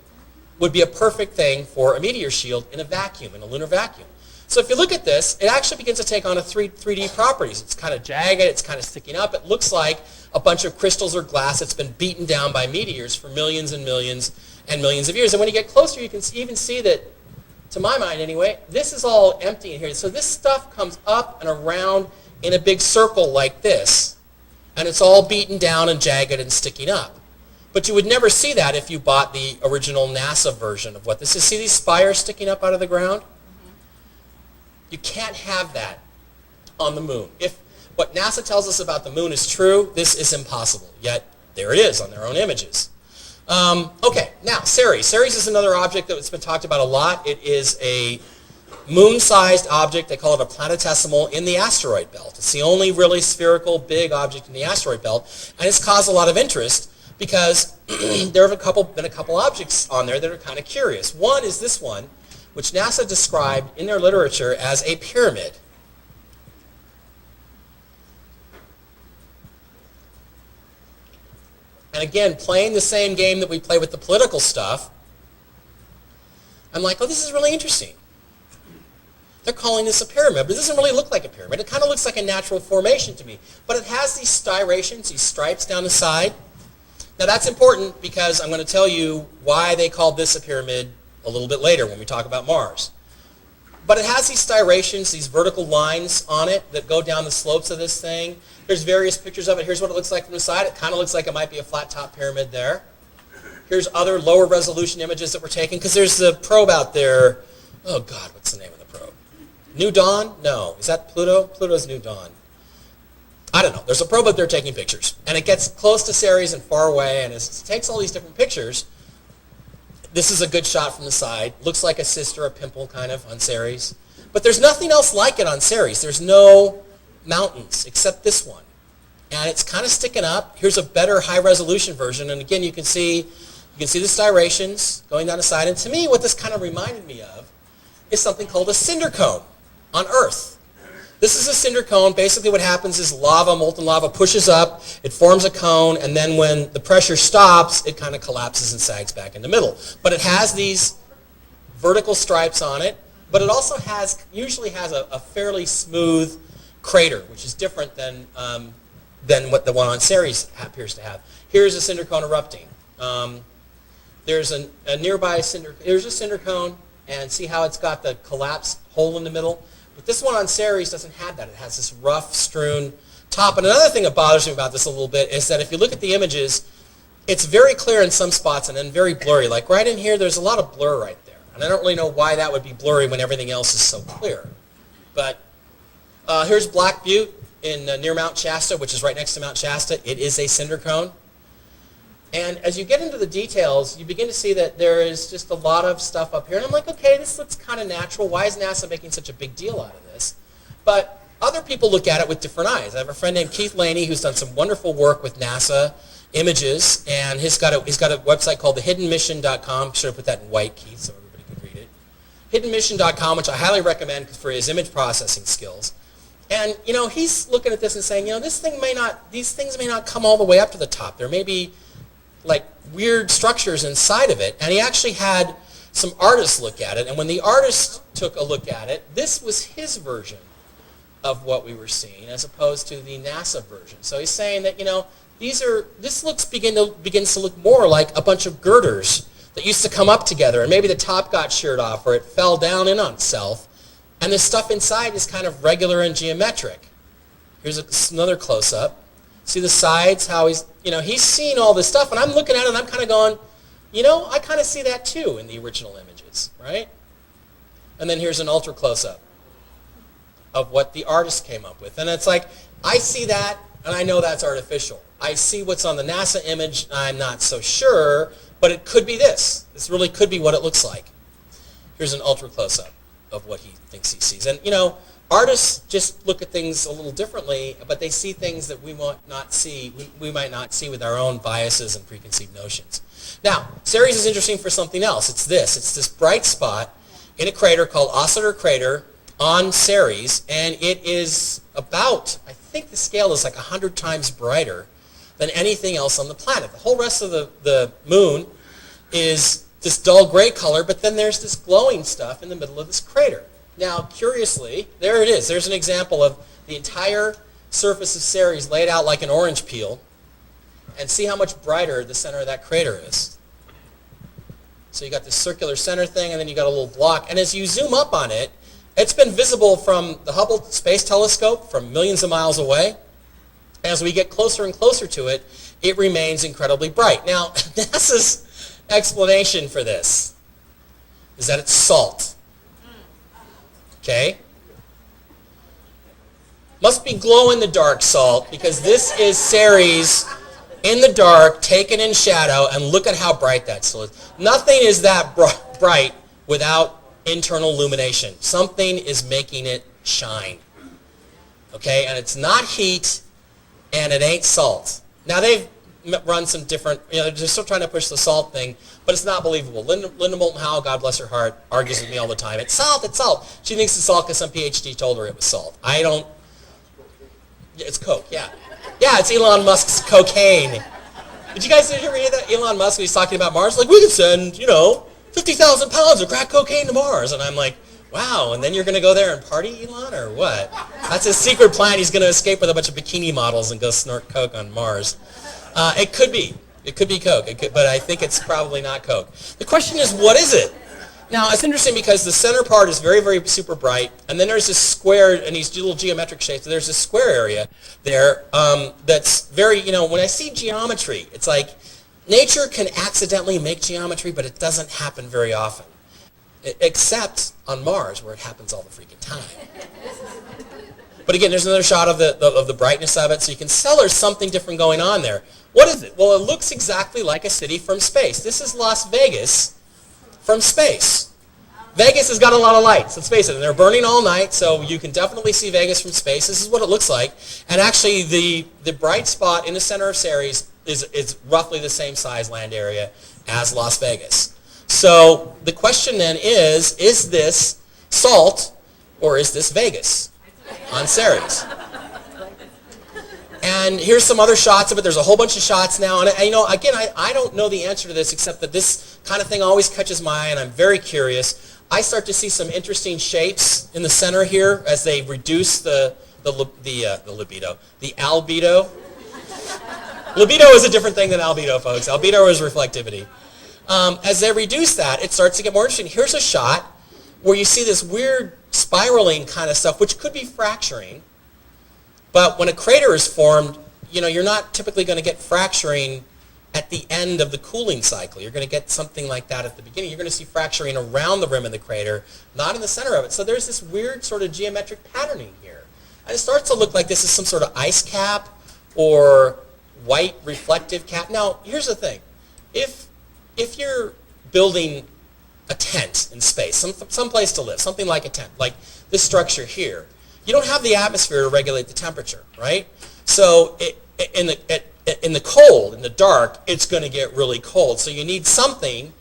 would be a perfect thing for a meteor shield in a vacuum, in a lunar vacuum. So if you look at this, it actually begins to take on a 3D properties. It's kind of jagged, it's kind of sticking up. It looks like a bunch of crystals or glass that's been beaten down by meteors for millions and millions and millions of years. And when you get closer, you can even see that, to my mind anyway, this is all empty in here. So this stuff comes up and around in a big circle like this, and it's all beaten down and jagged and sticking up. But you would never see that if you bought the original NASA version of what this is. See these spires sticking up out of the ground? You can't have that on the moon. If what NASA tells us about the moon is true, this is impossible. Yet, there it is on their own images. Okay, now, Ceres. Ceres is another object that's been talked about a lot. It is a moon-sized object. They call it a planetesimal in the asteroid belt. It's the only really spherical, big object in the asteroid belt. And it's caused a lot of interest because there have been a couple objects on there that are kind of curious. One is this one, which NASA described in their literature as a pyramid. And again, playing the same game that we play with the political stuff, I'm like, oh, this is really interesting. They're calling this a pyramid, but it doesn't really look like a pyramid. It kind of looks like a natural formation to me. But it has these striations, these stripes down the side. Now that's important because I'm going to tell you why they called this a pyramid a little bit later when we talk about Mars. But it has these striations, these vertical lines on it that go down the slopes of this thing. There's various pictures of it. Here's what it looks like from the side. It kind of looks like it might be a flat top pyramid there. Here's other lower resolution images that we're taking, because there's the probe out there. Oh God, what's the name of the probe? New Dawn? No. Is that Pluto? Pluto's New Dawn. I don't know. There's a probe out there taking pictures. And it gets close to Ceres and far away, and it takes all these different pictures. This is a good shot from the side. Looks like a cyst or a pimple kind of on Ceres. But there's nothing else like it on Ceres. There's no mountains except this one. And it's kind of sticking up. Here's a better high-resolution version. And again, you can see the striations going down the side. And to me, what this kind of reminded me of is something called a cinder cone on Earth. This is a cinder cone. Basically what happens is lava, molten lava, pushes up, it forms a cone, and then when the pressure stops, it kind of collapses and sags back in the middle. But it has these vertical stripes on it, but it also usually has a fairly smooth crater, which is different than what the one on Ceres appears to have. Here's a cinder cone erupting. There's a nearby here's a cinder cone, and see how it's got the collapsed hole in the middle? But this one on Ceres doesn't have that. It has this rough, strewn top. And another thing that bothers me about this a little bit is that if you look at the images, it's very clear in some spots and then very blurry. Like right in here, there's a lot of blur right there. And I don't really know why that would be blurry when everything else is so clear. But here's Black Butte near Mount Shasta, which is right next to Mount Shasta. It is a cinder cone. And as you get into the details, you begin to see that there is just a lot of stuff up here. And I'm like, okay, this looks kind of natural. Why is NASA making such a big deal out of this? But other people look at it with different eyes. I have a friend named Keith Laney who's done some wonderful work with NASA images. And he's got a website called thehiddenmission.com. Should have put that in white, Keith, so everybody could read it. Hiddenmission.com, which I highly recommend for his image processing skills. And, he's looking at this and saying, these things may not come all the way up to the top. There may be like weird structures inside of it. And he actually had some artists look at it. And when the artist took a look at it, this was his version of what we were seeing as opposed to the NASA version. So he's saying that, this begins to look more like a bunch of girders that used to come up together. And maybe the top got sheared off or it fell down in on itself. And the stuff inside is kind of regular and geometric. Here's another close-up. See the sides, how he's seen all this stuff, and I'm looking at it and I'm kind of going, I kind of see that too in the original images, right? And then here's an ultra close-up of what the artist came up with. And it's like, I see that, and I know that's artificial. I see what's on the NASA image, I'm not so sure, but it could be this. This really could be what it looks like. Here's an ultra close-up of what he thinks he sees. And, artists just look at things a little differently, but they see things that we might not see with our own biases and preconceived notions. Now, Ceres is interesting for something else. It's this bright spot in a crater called Oscillator Crater on Ceres, and it is about, I think the scale is like 100 times brighter than anything else on the planet. The whole rest of the moon is this dull gray color, but then there's this glowing stuff in the middle of this crater. Now, curiously, there it is. There's an example of the entire surface of Ceres laid out like an orange peel. And see how much brighter the center of that crater is. So you got this circular center thing, and then you got a little block. And as you zoom up on it, it's been visible from the Hubble Space Telescope from millions of miles away. As we get closer and closer to it, it remains incredibly bright. Now, NASA's explanation for this is that it's salt. Okay? Must be glow-in-the-dark salt, because this is Ceres in the dark, taken in shadow, and look at how bright that still is. Nothing is that bright without internal illumination. Something is making it shine. Okay? And it's not heat, and it ain't salt. Now, they've run some different, they're still trying to push the salt thing, but it's not believable. Linda Moulton Howe, God bless her heart, argues with me all the time. It's salt, it's salt. She thinks it's salt because some PhD told her it was salt. It's Coke, yeah. Yeah, it's Elon Musk's cocaine. Did you guys ever hear that? Elon Musk, when he's talking about Mars, like, we could send, 50,000 pounds of crack cocaine to Mars. And I'm like, wow, and then you're going to go there and party, Elon, or what? That's his secret plan. He's going to escape with a bunch of bikini models and go snort Coke on Mars. It could be. It could be Coke, but I think it's probably not Coke. The question is, what is it? Now, it's interesting because the center part is very, very super bright, and then there's this square and these little geometric shapes. So there's this square area there that's very, when I see geometry, it's like nature can accidentally make geometry, but it doesn't happen very often, except on Mars, where it happens all the freaking time. But again, there's another shot of the brightness of it, so you can tell there's something different going on there. What is it? Well, it looks exactly like a city from space. This is Las Vegas from space. Vegas has got a lot of lights, let's face it, and they're burning all night, so you can definitely see Vegas from space. This is what it looks like. And actually, the bright spot in the center of Ceres is roughly the same size land area as Las Vegas. So the question then is this salt or is this Vegas on Ceres? And here's some other shots of it. There's a whole bunch of shots now. And again, I don't know the answer to this, except that this kind of thing always catches my eye, and I'm very curious. I start to see some interesting shapes in the center here as they reduce the libido, the albedo. Libido is a different thing than albedo, folks. Albedo is reflectivity. As they reduce that, it starts to get more interesting. Here's a shot where you see this weird spiraling kind of stuff, which could be fracturing. But when a crater is formed, you're not typically going to get fracturing at the end of the cooling cycle. You're going to get something like that at the beginning. You're going to see fracturing around the rim of the crater, not in the center of it. So there's this weird sort of geometric patterning here. And it starts to look like this is some sort of ice cap or white reflective cap. Now, here's the thing. If you're building a tent in space, some place to live, something like a tent, like this structure here, you don't have the atmosphere to regulate the temperature, right? So in the cold, in the dark, it's going to get really cold. So you need something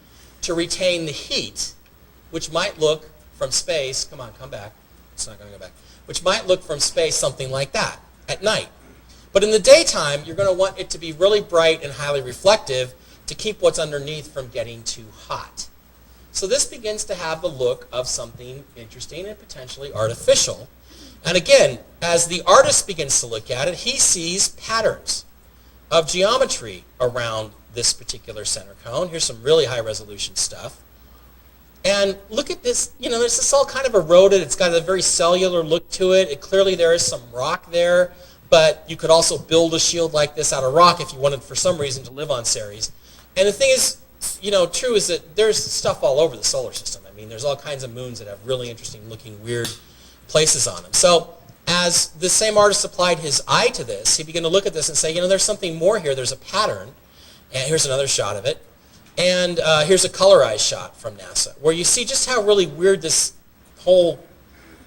to retain the heat, which might look from space, come on, come back. It's not going to go back. Which might look from space something like that at night. But in the daytime, you're going to want it to be really bright and highly reflective to keep what's underneath from getting too hot. So this begins to have the look of something interesting and potentially artificial. And again, as the artist begins to look at it, he sees patterns of geometry around this particular center cone. Here's some really high resolution stuff. And look at this, this is all kind of eroded. It's got a very cellular look to it. Clearly there is some rock there, but you could also build a shield like this out of rock if you wanted for some reason to live on Ceres. And the thing is, true is that there's stuff all over the solar system. I mean, there's all kinds of moons that have really interesting looking weird places on them. So as the same artist applied his eye to this, he began to look at this and say, there's something more here. There's a pattern. And here's another shot of it. And here's a colorized shot from NASA, where you see just how really weird this whole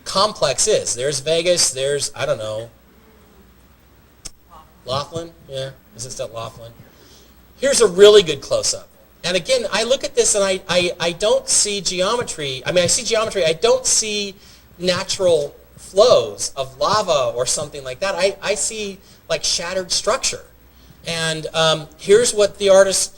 complex is. There's Vegas. There's, I don't know, Laughlin? Yeah, is this that Laughlin? Here's a really good close-up. And again, I look at this and I don't see geometry. I mean, I see geometry. I don't see natural flows of lava or something like that. I see like shattered structure. And here's what the artist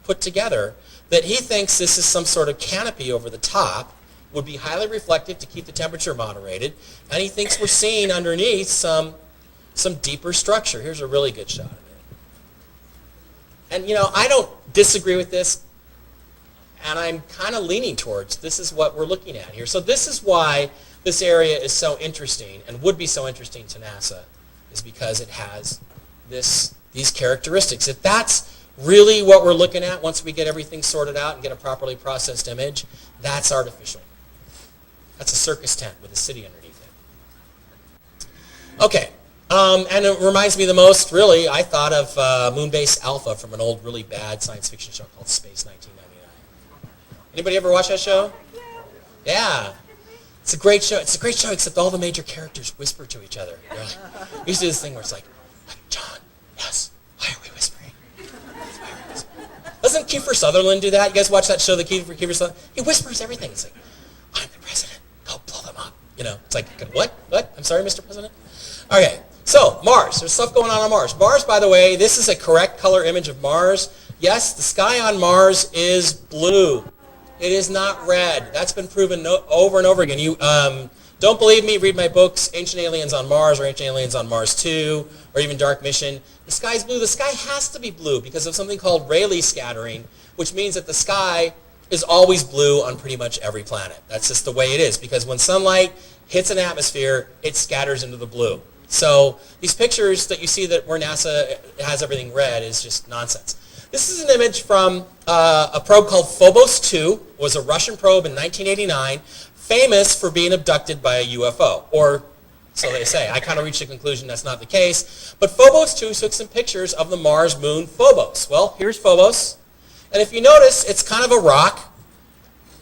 put together, that he thinks this is some sort of canopy over the top, would be highly reflective to keep the temperature moderated, and he thinks we're seeing underneath some deeper structure. Here's a really good shot of it. And I don't disagree with this, and I'm kind of leaning towards this is what we're looking at here. So this is why this area is so interesting and would be so interesting to NASA, is because it has these characteristics. If that's really what we're looking at once we get everything sorted out and get a properly processed image, that's artificial. That's a circus tent with a city underneath it. Okay, and it reminds me the most, really, I thought of Moonbase Alpha from an old, really bad science fiction show called Space 1999. Anybody ever watch that show? Yeah. It's a great show. It's a great show, except all the major characters whisper to each other. We used to do this thing where it's like, John, yes, why are we whispering? Doesn't Kiefer Sutherland do that? You guys watch that show, Kiefer Sutherland? He whispers everything. It's like, I'm the president. Go blow them up. It's like, what? I'm sorry, Mr. President? Okay, so Mars. There's stuff going on Mars. Mars, by the way, this is a correct color image of Mars. Yes, the sky on Mars is blue. It is not red. That's been proven over and over again. You don't believe me? Read my books, Ancient Aliens on Mars or Ancient Aliens on Mars 2 or even Dark Mission. The sky's blue. The sky has to be blue because of something called Rayleigh scattering, which means that the sky is always blue on pretty much every planet. That's just the way it is, because when sunlight hits an atmosphere, it scatters into the blue. So these pictures that you see that where NASA has everything red is just nonsense. This is an image from a probe called Phobos 2. It was a Russian probe in 1989, famous for being abducted by a UFO, or so they say. I kind of reached the conclusion that's not the case. But Phobos 2 took some pictures of the Mars moon Phobos. Well, here's Phobos. And if you notice, it's kind of a rock,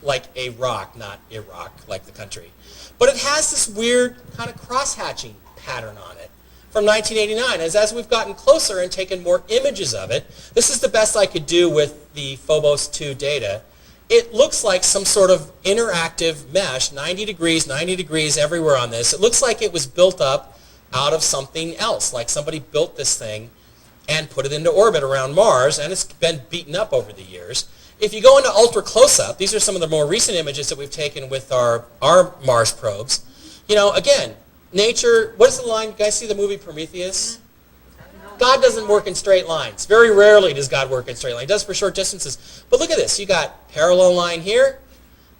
like a rock, not Iraq, like the country. But it has this weird kind of cross-hatching pattern on it from 1989. As we've gotten closer and taken more images of it, this is the best I could do with the Phobos 2 data. It looks like some sort of interactive mesh, 90 degrees everywhere on this. It looks like it was built up out of something else, like somebody built this thing and put it into orbit around Mars, and it's been beaten up over the years. If you go into ultra close-up, these are some of the more recent images that we've taken with our Mars probes. You know, again, nature, what is the line? You guys see the movie Prometheus? God doesn't work in straight lines. Very rarely does God work in straight lines. He does for short distances. But look at this. You got parallel line here,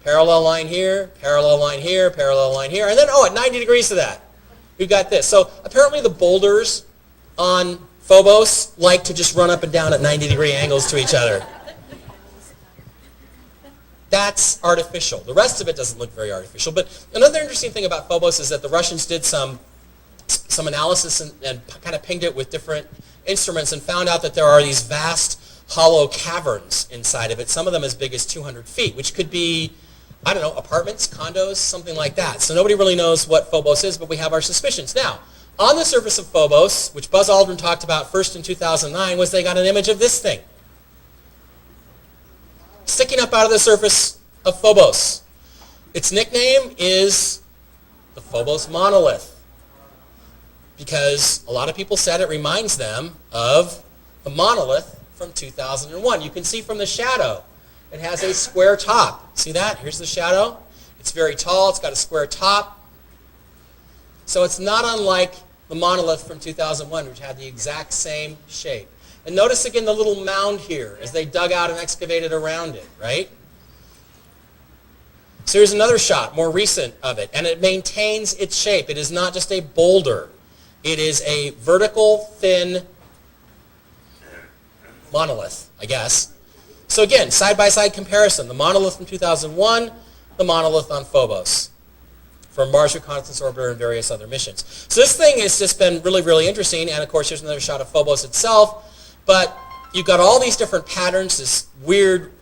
parallel line here, parallel line here, parallel line here, and then, at 90 degrees to that, we've got this. So apparently the boulders on Phobos like to just run up and down at 90-degree angles to each other. That's artificial. The rest of it doesn't look very artificial. But another interesting thing about Phobos is that the Russians did some analysis and kind of pinged it with different instruments and found out that there are these vast hollow caverns inside of it, some of them as big as 200 feet, which could be, I don't know, apartments, condos, something like that. So nobody really knows what Phobos is, but we have our suspicions. Now, on the surface of Phobos, which Buzz Aldrin talked about first in 2009, was they got an image of this thing sticking up out of the surface of Phobos. Its nickname is the Phobos monolith, because a lot of people said it reminds them of the monolith from 2001. You can see from the shadow, it has a square top. See that? Here's the shadow. It's very tall. It's got a square top. So it's not unlike the monolith from 2001, which had the exact same shape. And notice again the little mound here as they dug out and excavated around it, right? So here's another shot, more recent of it, and it maintains its shape. It is not just a boulder. It is a vertical, thin monolith, I guess. So again, side-by-side comparison. The monolith from 2001, the monolith on Phobos from Mars Reconnaissance Orbiter and various other missions. So this thing has just been really, really interesting. And of course, here's another shot of Phobos itself. But you've got all these different patterns, this weird,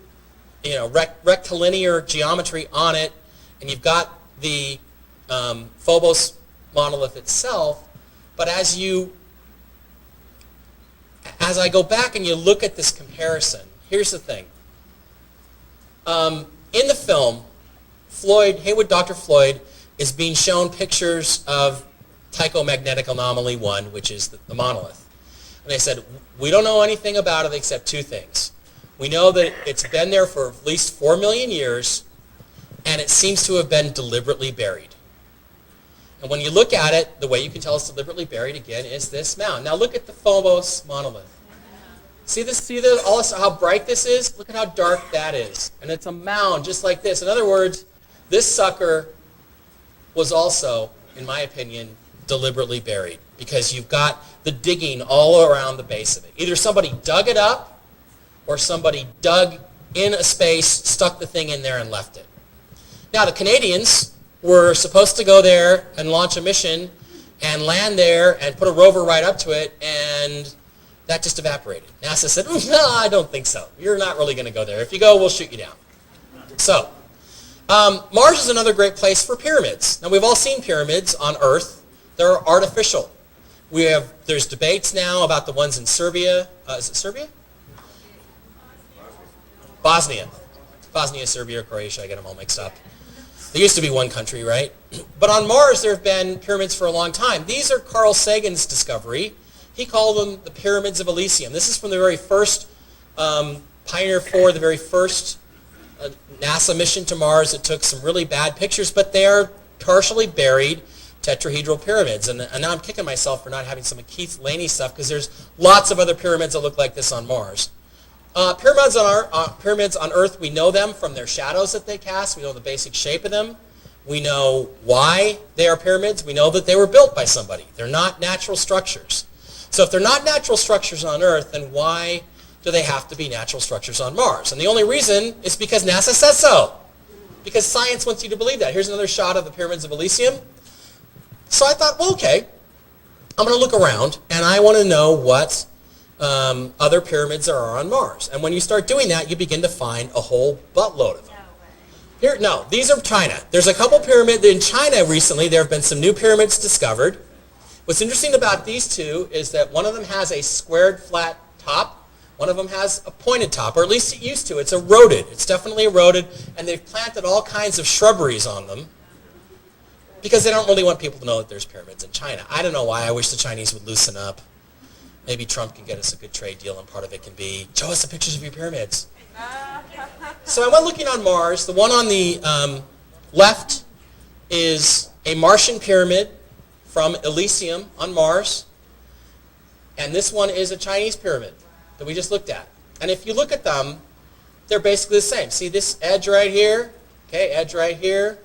rectilinear geometry on it. And you've got the Phobos monolith itself. But as I go back and you look at this comparison, here's the thing. In the film, Dr. Floyd, is being shown pictures of Tycho Magnetic Anomaly 1, which is the monolith. And they said, we don't know anything about it except two things. We know that it's been there for at least 4 million years, and it seems to have been deliberately buried. And when you look at it, the way you can tell it's deliberately buried, again, is this mound. Now look at the Phobos monolith. See this? See how bright this is? Look at how dark that is. And it's a mound just like this. In other words, this sucker was also, in my opinion, deliberately buried, because you've got the digging all around the base of it. Either somebody dug it up or somebody dug in a space, stuck the thing in there, and left it. Now the Canadians were supposed to go there and launch a mission and land there and put a rover right up to it, and that just evaporated. NASA said, no, I don't think so. You're not really going to go there. If you go, we'll shoot you down. So, Mars is another great place for pyramids. Now, we've all seen pyramids on Earth. They're artificial. There's debates now about the ones in Serbia. Is it Serbia? Bosnia, Serbia, or Croatia. I get them all mixed up. There used to be one country, right? But on Mars, there have been pyramids for a long time. These are Carl Sagan's discovery. He called them the Pyramids of Elysium. This is from the very first Pioneer 4, the very first NASA mission to Mars. It took some really bad pictures, but they are partially buried tetrahedral pyramids. And now I'm kicking myself for not having some of Keith Laney stuff, because there's lots of other pyramids that look like this on Mars. Pyramids on Earth, we know them from their shadows that they cast. We know the basic shape of them. We know why they are pyramids. We know that they were built by somebody. They're not natural structures. So if they're not natural structures on Earth, then why do they have to be natural structures on Mars? And the only reason is because NASA says so. Because science wants you to believe that. Here's another shot of the pyramids of Elysium. So I thought, well, okay, I'm going to look around, and I want to know what other pyramids there are on Mars. And when you start doing that, you begin to find a whole buttload of them. No, these are China. There's a couple pyramids in China recently. There have been some new pyramids discovered. What's interesting about these two is that one of them has a squared flat top. One of them has a pointed top, or at least it used to. It's eroded. It's definitely eroded, and they've planted all kinds of shrubberies on them because they don't really want people to know that there's pyramids in China. I don't know why. I wish the Chinese would loosen up. Maybe Trump can get us a good trade deal, and part of it can be, show us the pictures of your pyramids. So I went looking on Mars. The one on the left is a Martian pyramid from Elysium on Mars. And this one is a Chinese pyramid that we just looked at. And if you look at them, they're basically the same. See this edge right here? Okay, edge right here.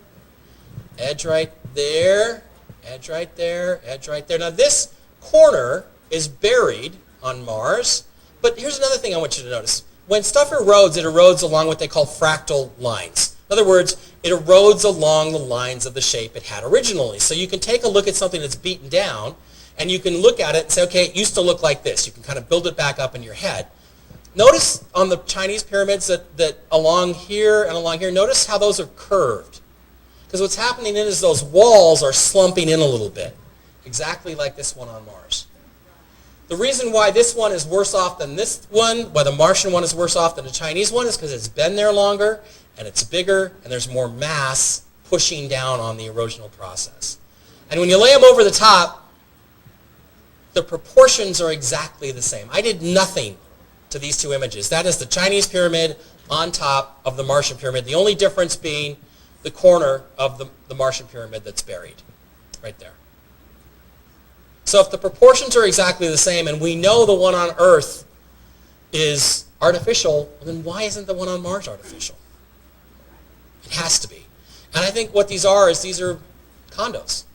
Edge right there. Edge right there. Edge right there. Now this corner is buried on Mars. But here's another thing I want you to notice. When stuff erodes, it erodes along what they call fractal lines. In other words, it erodes along the lines of the shape it had originally. So you can take a look at something that's beaten down, and you can look at it and say, okay, it used to look like this. You can kind of build it back up in your head. Notice on the Chinese pyramids that along here and along here, notice how those are curved. Because what's happening is those walls are slumping in a little bit, exactly like this one on Mars. The reason why this one is worse off than this one, why the Martian one is worse off than the Chinese one, is because it's been there longer, and it's bigger, and there's more mass pushing down on the erosional process. And when you lay them over the top, the proportions are exactly the same. I did nothing to these two images. That is the Chinese pyramid on top of the Martian pyramid, the only difference being the corner of the Martian pyramid that's buried right there. So if the proportions are exactly the same, and we know the one on Earth is artificial, then why isn't the one on Mars artificial? It has to be. And I think what these are is these are condos.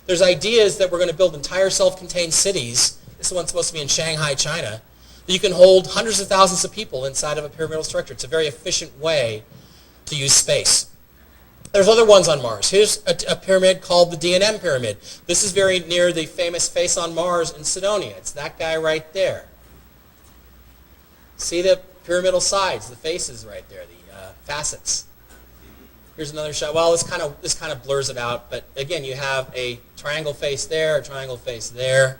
There's ideas that we're going to build entire self-contained cities. This one's supposed to be in Shanghai, China. That you can hold hundreds of thousands of people inside of a pyramidal structure. It's a very efficient way to use space. There's other ones on Mars. Here's a pyramid called the D&M pyramid. This is very near the famous face on Mars in Cydonia. It's that guy right there. See the pyramidal sides, the faces right there, the facets. Here's another shot. Well, this kind of blurs it out, but again, you have a triangle face there, a triangle face there.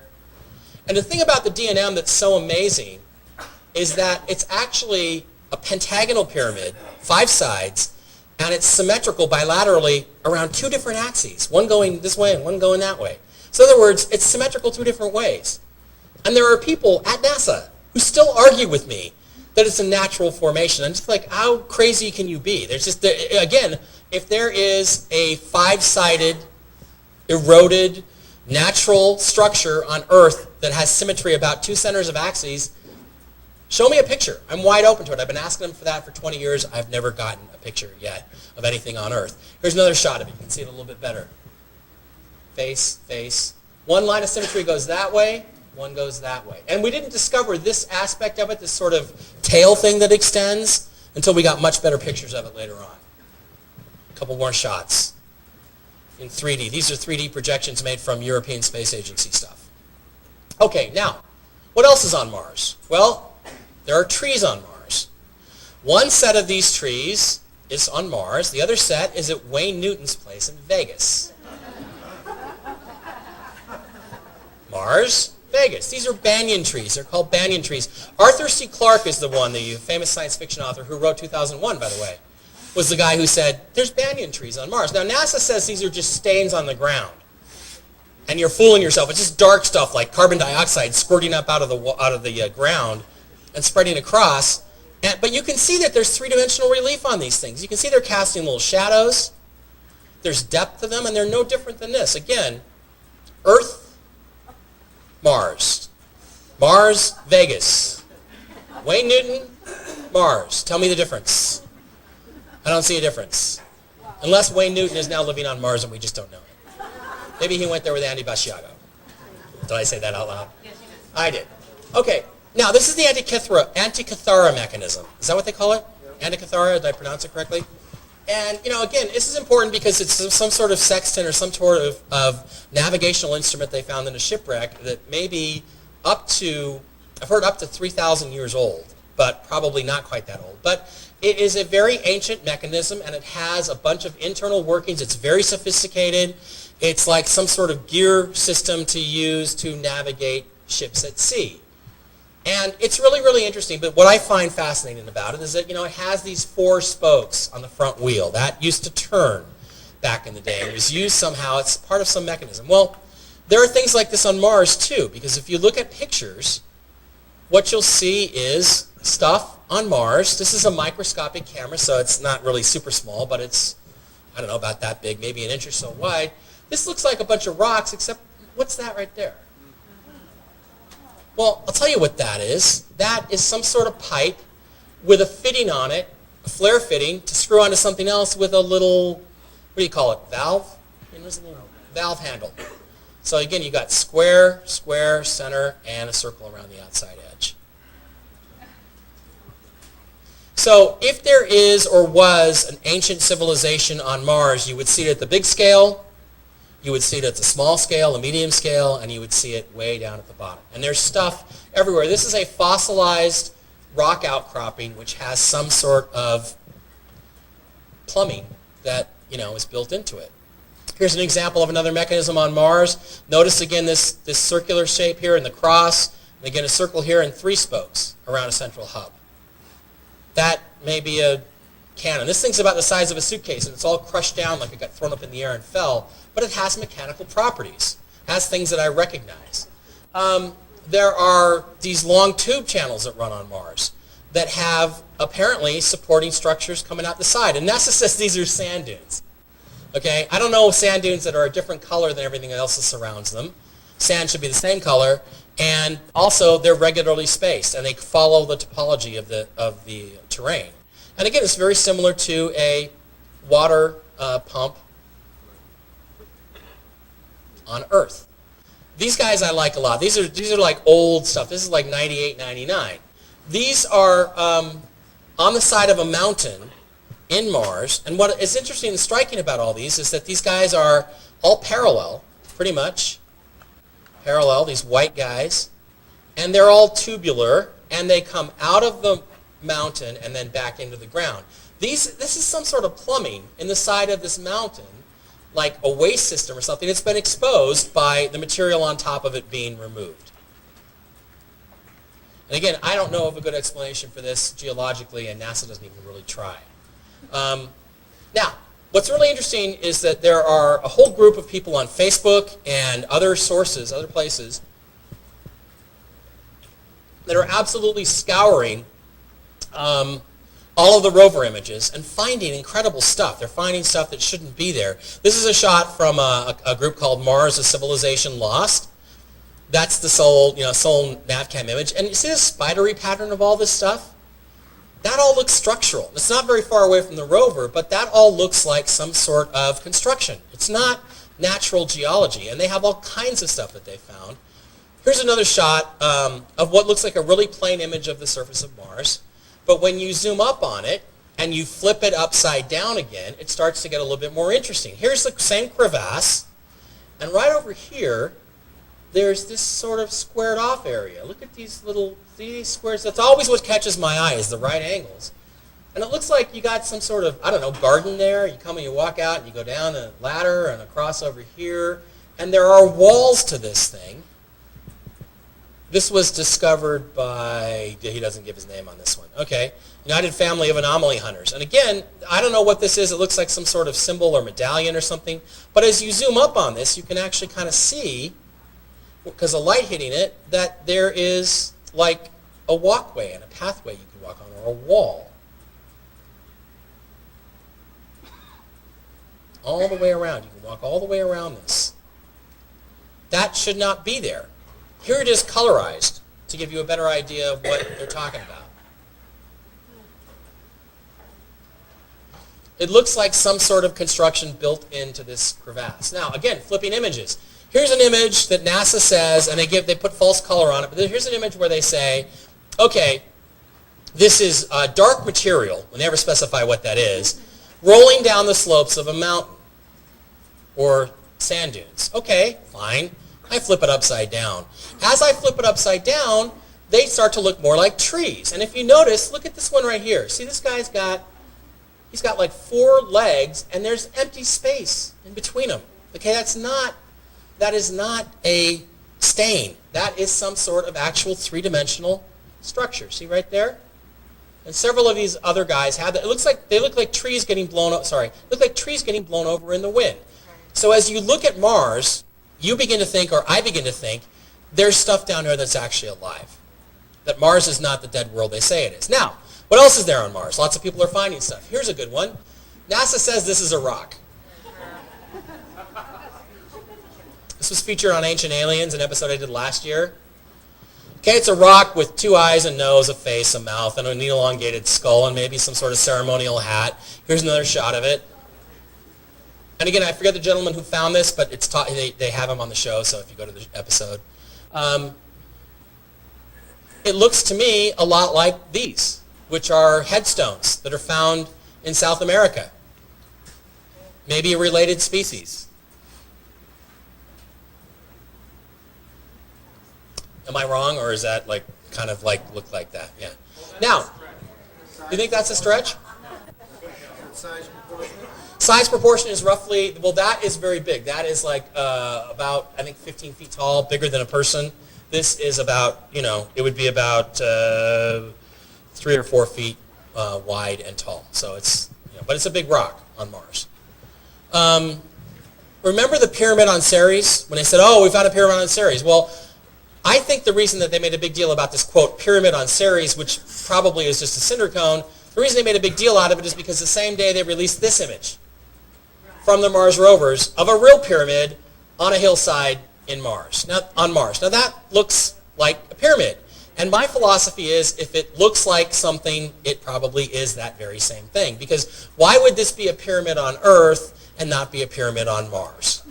And the thing about the D&M that's so amazing is that it's actually a pentagonal pyramid, 5 sides, and it's symmetrical bilaterally around 2 different axes, one going this way and one going that way. So in other words, it's symmetrical 2 different ways. And there are people at NASA who still argue with me that it's a natural formation. I'm just like, how crazy can you be? There's just, again, if there is a 5-sided, eroded, natural structure on Earth that has symmetry about 2 centers of axes, show me a picture. I'm wide open to it. I've been asking them for that for 20 years. I've never gotten a picture yet of anything on Earth. Here's another shot of it. You can see it a little bit better. Face, face. One line of symmetry goes that way, one goes that way. And we didn't discover this aspect of it, this sort of tail thing that extends, until we got much better pictures of it later on. A couple more shots in 3D. These are 3D projections made from European Space Agency stuff. Okay, now, what else is on Mars? Well, there are trees on Mars. One set of these trees is on Mars. The other set is at Wayne Newton's place in Vegas. Mars, Vegas. These are banyan trees. They're called banyan trees. Arthur C. Clarke is the one, the famous science fiction author who wrote 2001, by the way, was the guy who said, there's banyan trees on Mars. Now, NASA says these are just stains on the ground. And you're fooling yourself. It's just dark stuff like carbon dioxide squirting up out of the ground and spreading across. But you can see that there's 3-dimensional relief on these things. You can see they're casting little shadows. There's depth to them, and they're no different than this. Again, Earth, Mars. Mars, Vegas. Wayne Newton, Mars. Tell me the difference. I don't see a difference. Unless Wayne Newton is now living on Mars and we just don't know it. Maybe he went there with Andy Basiago. Did I say that out loud? Yes, you did. I did. Okay. Now, this is the Antikythera mechanism. Is that what they call it? Yep. Antikythera, did I pronounce it correctly? And, again, this is important because it's some sort of sextant or some sort of navigational instrument they found in a shipwreck that may be I've heard up to 3,000 years old, but probably not quite that old. But it is a very ancient mechanism, and it has a bunch of internal workings. It's very sophisticated. It's like some sort of gear system to use to navigate ships at sea. And it's really, really interesting, but what I find fascinating about it is that, it has these 4 spokes on the front wheel. That used to turn back in the day. It was used somehow. It's part of some mechanism. Well, there are things like this on Mars, too, because if you look at pictures, what you'll see is stuff on Mars. This is a microscopic camera, so it's not really super small, but it's, I don't know, about that big, maybe an inch or so wide. This looks like a bunch of rocks, except what's that right there? Well, I'll tell you what that is. That is some sort of pipe with a fitting on it, a flare fitting, to screw onto something else with a little, what do you call it, valve? There's a little valve handle. So again, you got square, center, and a circle around the outside edge. So if there is or was an ancient civilization on Mars, you would see it at the big scale, you would see it at the small scale, the medium scale, and you would see it way down at the bottom. And there's stuff everywhere. This is a fossilized rock outcropping which has some sort of plumbing that, is built into it. Here's an example of another mechanism on Mars. Notice again this circular shape here in the cross, and again a circle here and 3 spokes around a central hub. That may be a cannon. This thing's about the size of a suitcase, and it's all crushed down like it got thrown up in the air and fell, but it has mechanical properties. It has things that I recognize. There are these long tube channels that run on Mars that have apparently supporting structures coming out the side, and NASA says these are sand dunes. Okay, I don't know sand dunes that are a different color than everything else that surrounds them. Sand should be the same color, and also they're regularly spaced, and they follow the topology of the terrain. And again, it's very similar to a water pump on Earth. These guys I like a lot. These are like old stuff. This is like 98, 99. These are on the side of a mountain in Mars, and what is interesting and striking about all these is that these guys are all parallel, pretty much. Parallel, these white guys, and they're all tubular, and they come out of the mountain and then back into the ground. This is some sort of plumbing in the side of this mountain, like a waste system or something. It's been exposed by the material on top of it being removed. And again, I don't know of a good explanation for this geologically, and NASA doesn't even really try. Now, what's really interesting is that there are a whole group of people on Facebook and other sources, other places, that are absolutely scouring all of the rover images and finding incredible stuff. They're finding stuff that shouldn't be there. This is a shot from a group called Mars: A Civilization Lost. That's the sole NavCam image. And you see the spidery pattern of all this stuff? That all looks structural. It's not very far away from the rover, but that all looks like some sort of construction. It's not natural geology, and they have all kinds of stuff that they found. Here's another shot of what looks like a really plain image of the surface of Mars, but when you zoom up on it and you flip it upside down again, it starts to get a little bit more interesting. Here's the same crevasse, and right over here, there's this sort of squared off area. Look at these little squares. That's always what catches my eye, is the right angles. And it looks like you got some sort of, I don't know, garden there. You come and you walk out and you go down a ladder and across over here. And there are walls to this thing. This was discovered by, he doesn't give his name on this one. Okay, United Family of Anomaly Hunters. And again, I don't know what this is. It looks like some sort of symbol or medallion or something. But as you zoom up on this, you can actually kind of see, because of light hitting it, that there is like a walkway and a pathway you can walk on, or a wall. All the way around. You can walk all the way around this. That should not be there. Here it is colorized to give you a better idea of what they're talking about. It looks like some sort of construction built into this crevasse. Now, again, flipping images. Here's an image that NASA says, and they put false color on it, but here's an image where they say, okay, this is dark material, when they ever specify what that is, rolling down the slopes of a mountain or sand dunes. Okay, fine. I flip it upside down. As I flip it upside down, they start to look more like trees. And if you notice, look at this one right here. See, this guy's got like 4 legs, and there's empty space in between them. Okay, that is not a stain. That is some sort of actual 3-dimensional structure. See right there? And several of these other guys have that. They look like trees getting blown up. Look like trees getting blown over in the wind. So as you look at Mars, you begin to think, or I begin to think, there's stuff down there that's actually alive. That Mars is not the dead world they say it is. Now, what else is there on Mars? Lots of people are finding stuff. Here's a good one. NASA says this is a rock. This was featured on Ancient Aliens, an episode I did last year. Okay, it's a rock with 2 eyes, a nose, a face, a mouth, and an elongated skull, and maybe some sort of ceremonial hat. Here's another shot of it. And again, I forget the gentleman who found this, but they have him on the show, so if you go to the episode. It looks to me a lot like these, which are headstones that are found in South America. Maybe a related species. Am I wrong, or is that kind of look like that? Yeah. Now, you think that's a stretch? Size proportion is roughly, well, that is very big. That is about, I think, 15 feet tall, bigger than a person. This is about, it would be about 3 or 4 feet wide and tall. So but it's a big rock on Mars. Remember the pyramid on Ceres? When they said, oh, we found a pyramid on Ceres. Well, I think the reason that they made a big deal about this, quote, pyramid on Ceres, which probably is just a cinder cone, the reason they made a big deal out of it is because the same day they released this image from the Mars rovers of a real pyramid on a hillside on Mars. Now that looks like a pyramid. And my philosophy is, if it looks like something, it probably is that very same thing. Because why would this be a pyramid on Earth and not be a pyramid on Mars?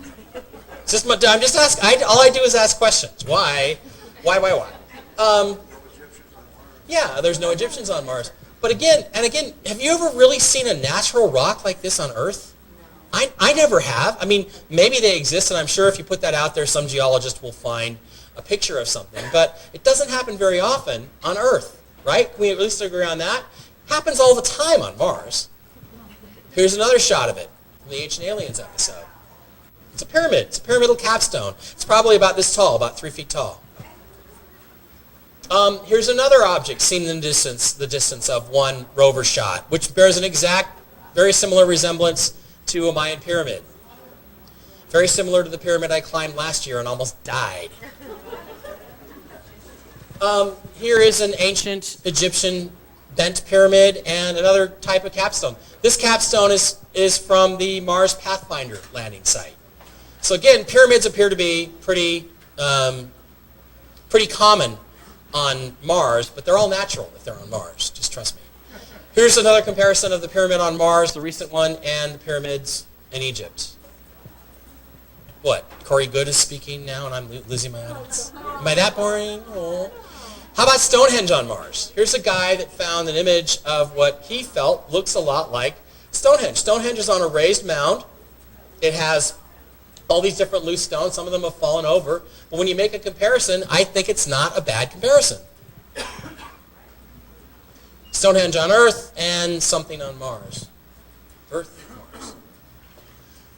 I'm just asking. All I do is ask questions. Why? Yeah, there's no Egyptians on Mars. But again, have you ever really seen a natural rock like this on Earth? I never have. I mean, maybe they exist, and I'm sure if you put that out there, some geologist will find a picture of something. But it doesn't happen very often on Earth, right? Can we at least agree on that? Happens all the time on Mars. Here's another shot of it from the Ancient Aliens episode. It's a pyramid. It's a pyramidal capstone. It's probably about this tall, about 3 feet tall. Here's another object seen in the distance of one rover shot, which bears an exact, very similar resemblance to a Mayan pyramid. Very similar to the pyramid I climbed last year and almost died. Here is an ancient Egyptian bent pyramid and another type of capstone. This capstone is from the Mars Pathfinder landing site. So again, pyramids appear to be pretty common on Mars, but they're all natural if they're on Mars. Just trust me. Here's another comparison of the pyramid on Mars, the recent one, and the pyramids in Egypt. What? Corey Good is speaking now, and I'm losing my audience. Am I that boring? Oh. How about Stonehenge on Mars? Here's a guy that found an image of what he felt looks a lot like Stonehenge. Stonehenge is on a raised mound. It has all these different loose stones. Some of them have fallen over. But when you make a comparison, I think it's not a bad comparison. Stonehenge on Earth and something on Mars. Earth,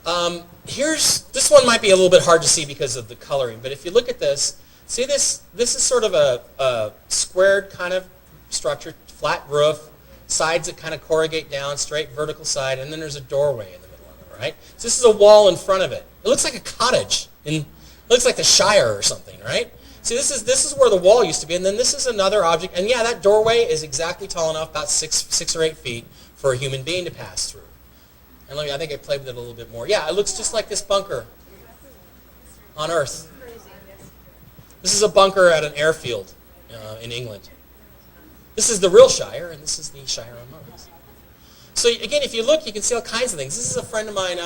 Mars. This one might be a little bit hard to see because of the coloring, but if you look at this, see this is sort of a squared kind of structure, flat roof, sides that kind of corrugate down, straight vertical side, and then there's a doorway in the middle of it, right? So this is a wall in front of it. It looks like a cottage. It looks like the Shire or something, right? See, this is where the wall used to be, and then this is another object, and yeah, that doorway is exactly tall enough, about 6 or 8 feet, for a human being to pass through. And I think I played with it a little bit more. Yeah, it looks just like this bunker on Earth. This is a bunker at an airfield in England. This is the real Shire, and this is the Shire on Mars. So again, if you look, you can see all kinds of things. This is a friend of mine.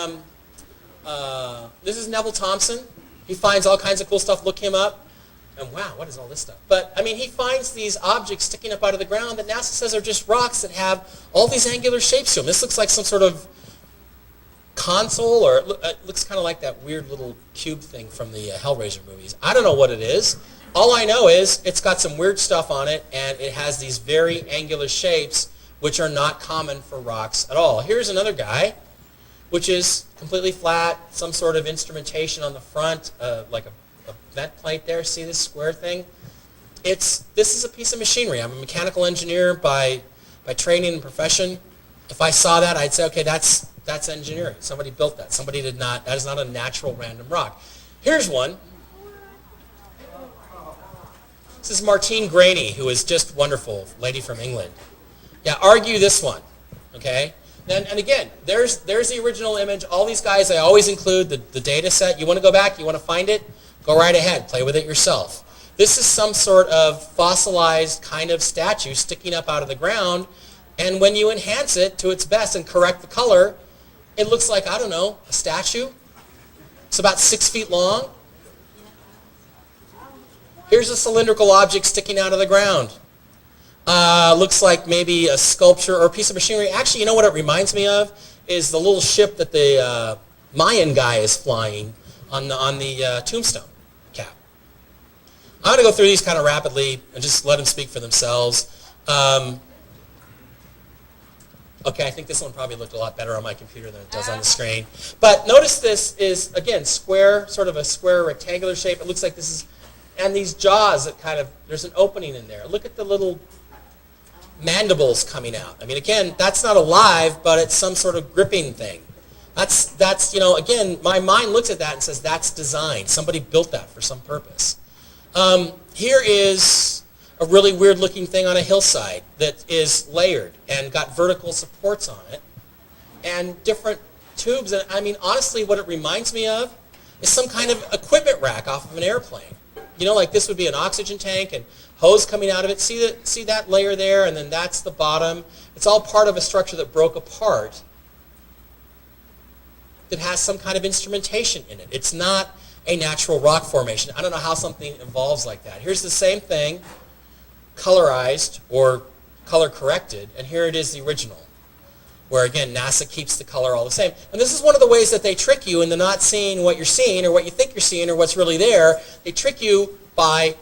This is Neville Thompson. He finds all kinds of cool stuff. Look him up. And wow, what is all this stuff? But, I mean, he finds these objects sticking up out of the ground that NASA says are just rocks that have all these angular shapes to them. This looks like some sort of console, or it looks kind of like that weird little cube thing from the Hellraiser movies. I don't know what it is. All I know is it's got some weird stuff on it, and it has these very angular shapes, which are not common for rocks at all. Here's another guy, which is completely flat, some sort of instrumentation on the front, like a vent plate there. See this square thing? This is a piece of machinery. I'm a mechanical engineer by training and profession. If I saw that, I'd say, okay, that's engineering. Somebody built that. Somebody did not. That is not a natural random rock. Here's one. This is Martine Graney, who is just wonderful, lady from England. Yeah, argue this one, okay? And again, there's the original image. All these guys, I always include the data set. You want to go back, you want to find it, go right ahead, play with it yourself. This is some sort of fossilized kind of statue sticking up out of the ground, and when you enhance it to its best and correct the color, it looks like, I don't know, a statue. It's about 6 feet long. Here's a cylindrical object sticking out of the ground. Looks like maybe a sculpture or a piece of machinery. Actually, you know what it reminds me of? Is the little ship that the Mayan guy is flying on the tombstone cap. I'm going to go through these kind of rapidly and just let them speak for themselves. Okay, I think this one probably looked a lot better on my computer than it does on the screen. But notice this is, again, square, sort of a square rectangular shape. It looks like this is, and these jaws that kind of, there's an opening in there. Look at the little mandibles coming out. I mean, again, that's not alive, but it's some sort of gripping thing. That's you know, again, my mind looks at that and says that's design. Somebody built that for some purpose. Here is a really weird looking thing on a hillside that is layered and got vertical supports on it and different tubes. And I mean, honestly, what it reminds me of is some kind of equipment rack off of an airplane. You know, like this would be an oxygen tank and hose coming out of it. See that layer there, and then that's the bottom. It's all part of a structure that broke apart that has some kind of instrumentation in it. It's not a natural rock formation. I don't know how something evolves like that. Here's the same thing, colorized or color corrected, and here it is, the original, where again NASA keeps the color all the same. And this is one of the ways that they trick you into not seeing what you're seeing or what you think you're seeing or what's really there. They trick you by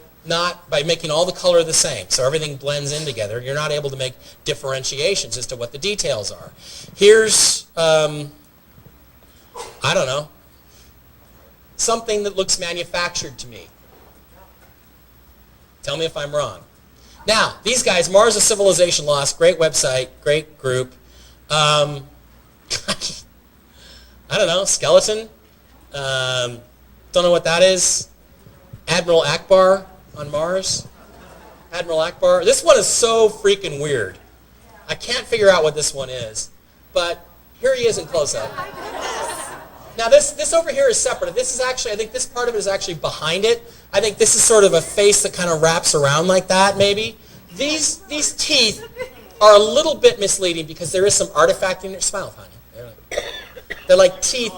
making all the color the same, so everything blends in together. You're not able to make differentiations as to what the details are. Here's I don't know, something that looks manufactured to me. Tell me if I'm wrong. Now, these guys, Mars: A Civilization Lost, great website, great group. I don't know, skeleton. Don't know what that is. Admiral Akbar on Mars. Admiral Akbar. This one is so freaking weird. I can't figure out what this one is. But here he is in close-up. Now this over here is separate. This is actually, I think this part of it is actually behind it. I think this is sort of a face that kind of wraps around like that, maybe. These teeth are a little bit misleading because there is some artifact in there. Smile, honey. They're like teeth.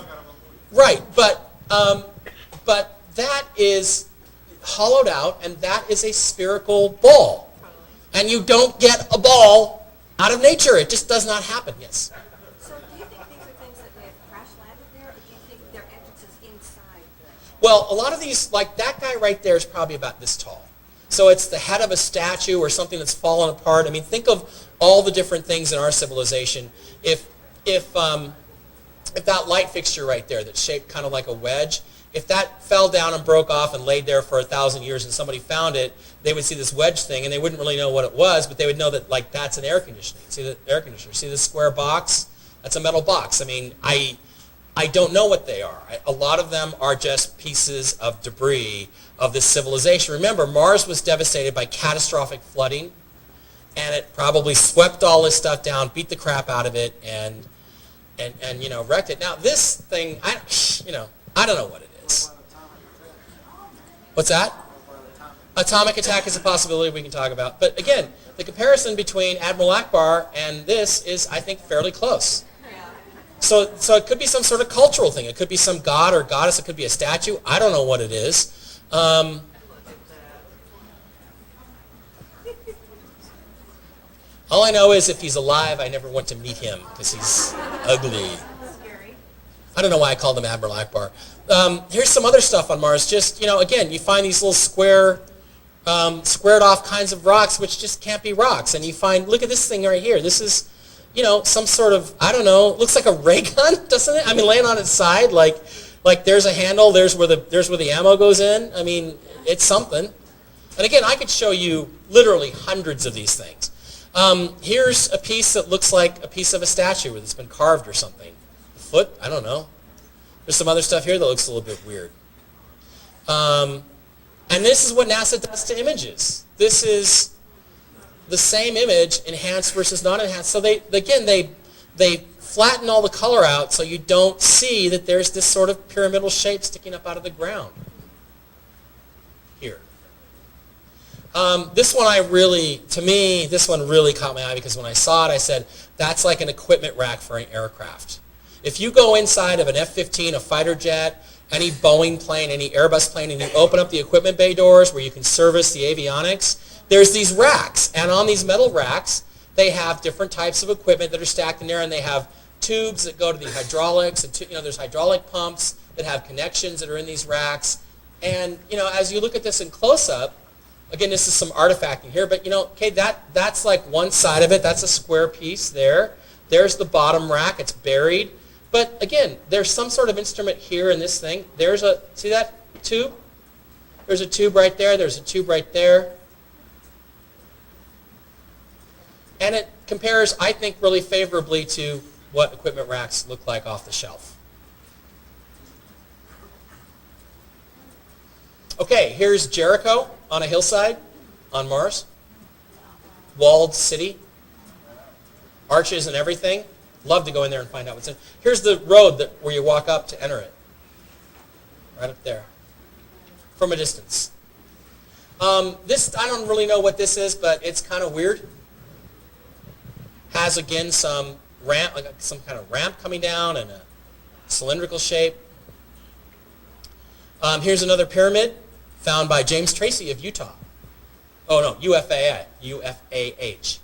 Right, but that is hollowed out, and that is a spherical ball. And you don't get a ball out of nature. It just does not happen. Yes? So do you think these are things that may have crash landed there, or do you think they're entrances inside? Well, a lot of these, like that guy right there is probably about this tall. So it's the head of a statue or something that's fallen apart. I mean, think of all the different things in our civilization. If that light fixture right there that's shaped kind of like a wedge, if that fell down and broke off and laid there for 1,000 years and somebody found it, they would see this wedge thing and they wouldn't really know what it was, but they would know that, like, that's an air conditioning. See the air conditioner? See this square box? That's a metal box. I mean, I don't know what they are. A lot of them are just pieces of debris of this civilization. Remember, Mars was devastated by catastrophic flooding, and it probably swept all this stuff down, beat the crap out of it, and you know, wrecked it. Now, this thing, I don't know what it is. What's that? Atomic attack is a possibility we can talk about. But again, the comparison between Admiral Akbar and this is, I think, fairly close. So it could be some sort of cultural thing. It could be some god or goddess. It could be a statue. I don't know what it is. All I know is if he's alive, I never want to meet him because he's ugly. I don't know why I called him Admiral Akbar. Here's some other stuff on Mars. Just, again, you find these little squared off kinds of rocks, which just can't be rocks. And you find, look at this thing right here. This is, some sort of, I don't know, looks like a ray gun, doesn't it? I mean, laying on its side, like there's a handle, there's where the ammo goes in. I mean, it's something. And again, I could show you literally hundreds of these things. Here's a piece that looks like a piece of a statue that's been carved or something. A foot? I don't know. There's some other stuff here that looks a little bit weird. And this is what NASA does to images. This is the same image, enhanced versus not enhanced. So they flatten all the color out so you don't see that there's this sort of pyramidal shape sticking up out of the ground. Here. This one this one really caught my eye because when I saw it, I said, that's like an equipment rack for an aircraft. If you go inside of an F-15, a fighter jet, any Boeing plane, any Airbus plane, and you open up the equipment bay doors where you can service the avionics, there's these racks. And on these metal racks, they have different types of equipment that are stacked in there, and they have tubes that go to the hydraulics, and there's hydraulic pumps that have connections that are in these racks. And, as you look at this in close-up, again, this is some artifacting here, but, okay, that's like one side of it. That's a square piece there. There's the bottom rack. It's buried. But, again, there's some sort of instrument here in this thing. See that tube? There's a tube right there. There's a tube right there. And it compares, I think, really favorably to what equipment racks look like off the shelf. Okay, here's Jericho on a hillside on Mars. Walled city. Arches and everything. Love to go in there and find out what's in. Here's the road where you walk up to enter it. Right up there. From a distance. This, I don't really know what this is, but it's kind of weird. Has, again, some ramp, like some kind of ramp coming down and a cylindrical shape. Here's another pyramid found by James Tracy of Utah. Oh, no, UFAH.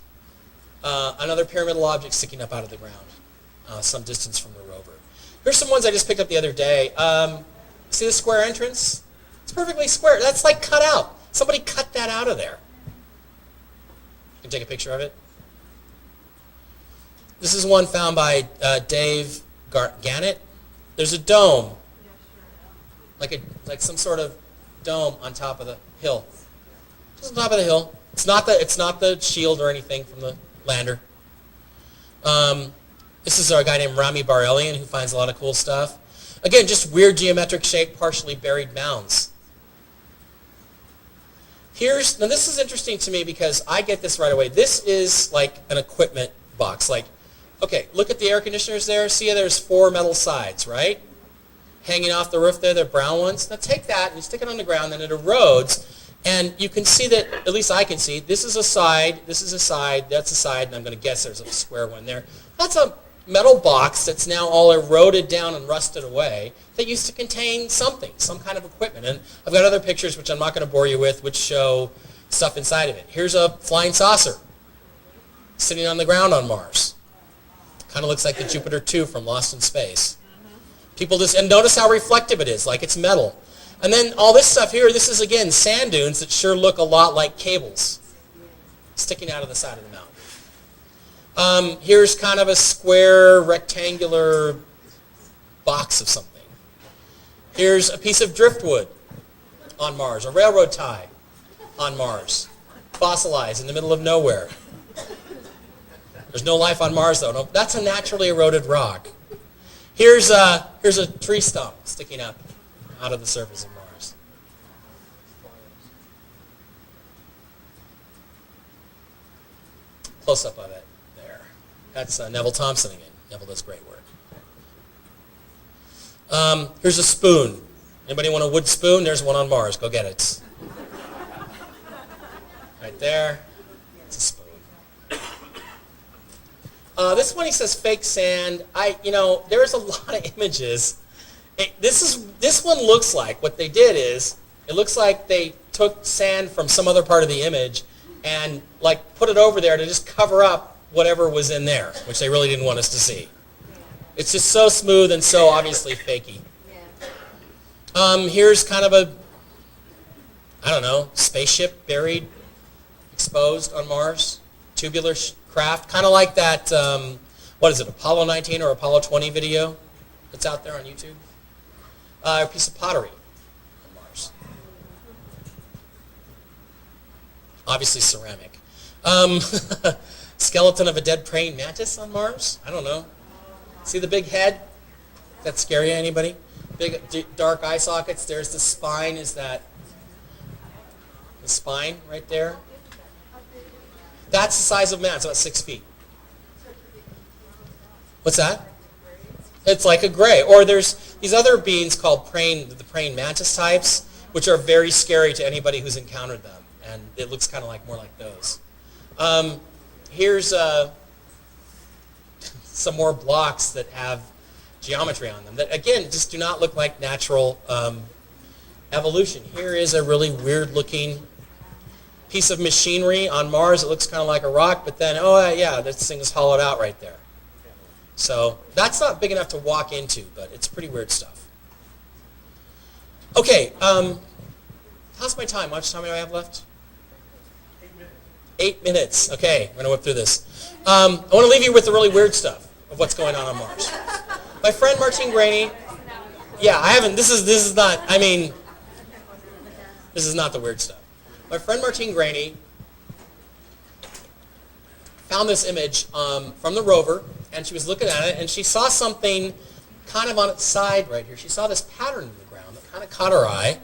Another pyramidal object sticking up out of the ground, some distance from the rover. Here's some ones I just picked up the other day. See the square entrance? It's perfectly square. That's like cut out. Somebody cut that out of there. You can take a picture of it. This is one found by Dave Gannett. There's a dome, like some sort of dome on top of the hill. Just on top of the hill. It's not the shield or anything from the lander. This is our guy named Rami Bar-Elian who finds a lot of cool stuff. Again, just weird geometric shape, partially buried mounds. Now this is interesting to me because I get this right away. This is like an equipment box. Okay, look at the air conditioners there. See, there's 4 metal sides, right? Hanging off the roof there, the brown ones. Now take that and you stick it on the ground, and it erodes. And you can see that, at least I can see, this is a side, that's a side, and I'm going to guess there's a square one there. That's a metal box that's now all eroded down and rusted away that used to contain something, some kind of equipment. And I've got other pictures, which I'm not going to bore you with, which show stuff inside of it. Here's a flying saucer sitting on the ground on Mars. Kind of looks like the Jupiter 2 from Lost in Space. And notice how reflective it is, like it's metal. And then all this stuff here, this is, again, sand dunes that sure look a lot like cables sticking out of the side of the mountain. Here's kind of a square, rectangular box of something. Here's a piece of driftwood on Mars, a railroad tie on Mars, fossilized in the middle of nowhere. There's no life on Mars, though. No, that's a naturally eroded rock. Here's a tree stump sticking up out of the surface of Mars. Close-up of it there. That's Neville Thompson again. Neville does great work. Here's a spoon. Anybody want a wood spoon? There's one on Mars. Go get it. right there. It's a spoon. This one he says fake sand. There's a lot of images. This one looks like what they did is it looks like they took sand from some other part of the image and like put it over there to just cover up whatever was in there, which they really didn't want us to see. It's just so smooth and so obviously fakey. Here's kind of a, spaceship buried, exposed on Mars, tubular craft, kind of like that, Apollo 19 or Apollo 20 video that's out there on YouTube? A piece of pottery on Mars. Obviously ceramic. Skeleton of a dead praying mantis on Mars? I don't know. See the big head? That scary, anybody? Big dark eye sockets. There's the spine. Is that the spine right there? That's the size of man. It's about 6 feet. What's that? It's like a gray. Or there's these other beings called the praying mantis types, which are very scary to anybody who's encountered them. And it looks kind of more like those. Here's some more blocks that have geometry on them that, again, just do not look like natural evolution. Here is a really weird-looking piece of machinery on Mars. It looks kind of like a rock, but then, this thing is hollowed out right there. So that's not big enough to walk into, but it's pretty weird stuff. Okay, how's my time? How much time do I have left? 8 minutes. Okay, we're going to whip through this. I want to leave you with the really weird stuff of what's going on Mars. My friend Martine Graney, this is not the weird stuff. My friend Martine Graney found this image from the rover, and she was looking at it, and she saw something kind of on its side right here. She saw this pattern in the ground that kind of caught her eye.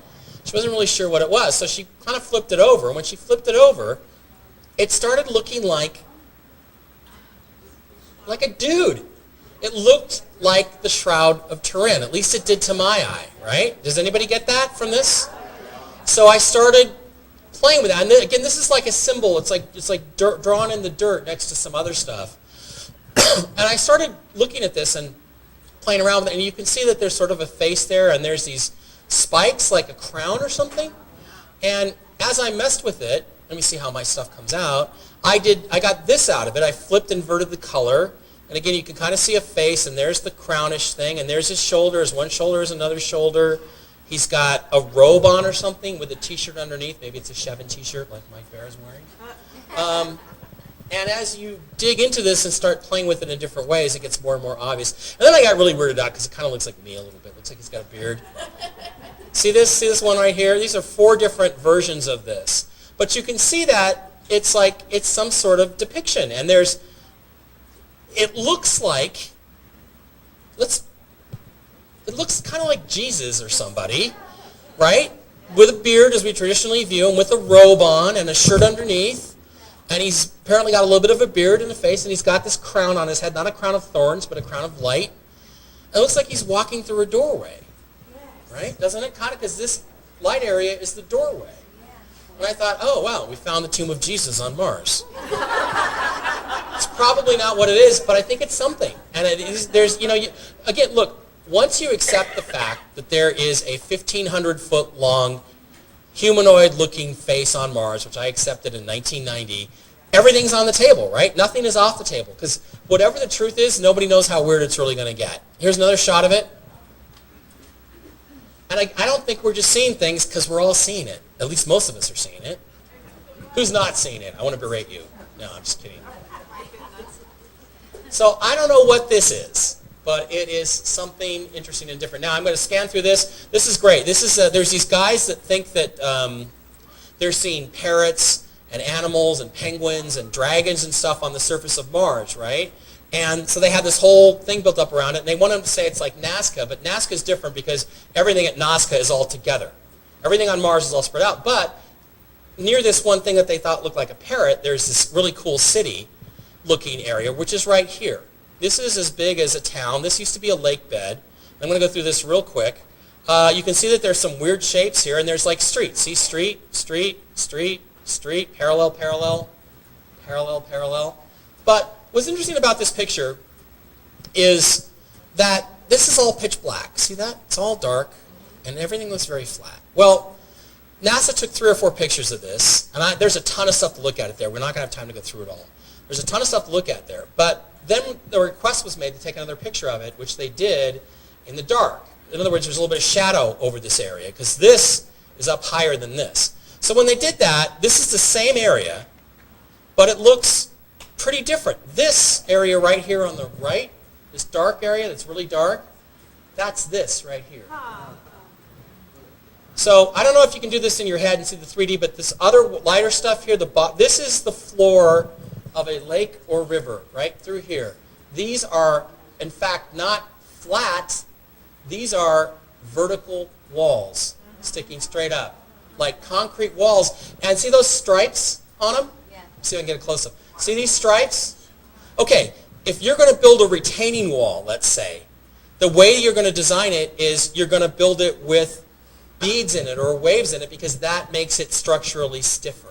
She wasn't really sure what it was, so she kind of flipped it over, and when she flipped it over, it started looking like a dude. It looked like the Shroud of Turin. At least it did to my eye, right? Does anybody get that from this? So I started playing with that. And again, this is like a symbol. It's like dirt, drawn in the dirt next to some other stuff. And I started looking at this and playing around with it. And you can see that there's sort of a face there, and there's these spikes like a crown or something. And as I messed with it, let me see how my stuff comes out. I got this out of it. I inverted the color. And again, you can kind of see a face, and there's the crownish thing, and there's his shoulders. One shoulder is another shoulder. He's got a robe on or something with a T-shirt underneath. Maybe it's a Chevin T-shirt like Mike Bara is wearing. And as you dig into this and start playing with it in different ways, it gets more and more obvious. And then I got really weirded out because it kind of looks like me a little bit. Looks like he's got a beard. See this? See this one right here? These are 4 different versions of this. But you can see that it's some sort of depiction. And it looks kind of like Jesus or somebody, right? With a beard as we traditionally view him, with a robe on and a shirt underneath. And he's apparently got a little bit of a beard and a face, and he's got this crown on his head, not a crown of thorns, but a crown of light. And it looks like he's walking through a doorway, right? Doesn't it? Kind of, because this light area is the doorway. And I thought, oh, wow, we found the tomb of Jesus on Mars. It's probably not what it is, but I think it's something. And again, look, once you accept the fact that there is a 1,500-foot long humanoid-looking face on Mars, which I accepted in 1990, everything's on the table, right? Nothing is off the table, because whatever the truth is, nobody knows how weird it's really going to get. Here's another shot of it. And I don't think we're just seeing things because we're all seeing it. At least most of us are seeing it. Who's not seeing it? I want to berate you. No, I'm just kidding. So I don't know what this is, but it is something interesting and different. Now I'm going to scan through this. This is great. This is there's these guys that think that they're seeing parrots and animals and penguins and dragons and stuff on the surface of Mars, right? And so they have this whole thing built up around it, and they want them to say it's like Nazca, but Nazca is different because everything at Nazca is all together. Everything on Mars is all spread out, but near this one thing that they thought looked like a parrot, there's this really cool city-looking area, which is right here. This is as big as a town. This used to be a lake bed. I'm going to go through this real quick. You can see that there's some weird shapes here, and there's like streets. See, street, street, street, street, parallel, parallel, parallel, parallel. But what's interesting about this picture is that this is all pitch black. See that? It's all dark, and everything looks very flat. Well, NASA took 3 or 4 pictures of this, and there's a ton of stuff to look at it there. We're not going to have time to go through it all. There's a ton of stuff to look at there. But then the request was made to take another picture of it, which they did in the dark. In other words, there's a little bit of shadow over this area, because this is up higher than this. So when they did that, this is the same area, but it looks pretty different. This area right here on the right, this dark area that's really dark, that's this right here. So I don't know if you can do this in your head and see the 3D, but this other lighter stuff here, this is the floor of a lake or river right through here. These are, in fact, not flat. These are vertical walls sticking straight up, like concrete walls. And see those stripes on them? Yeah. See if I can get a close-up. See these stripes? Okay, if you're going to build a retaining wall, let's say, the way you're going to design it is you're going to build it with beads in it or waves in it, because that makes it structurally stiffer.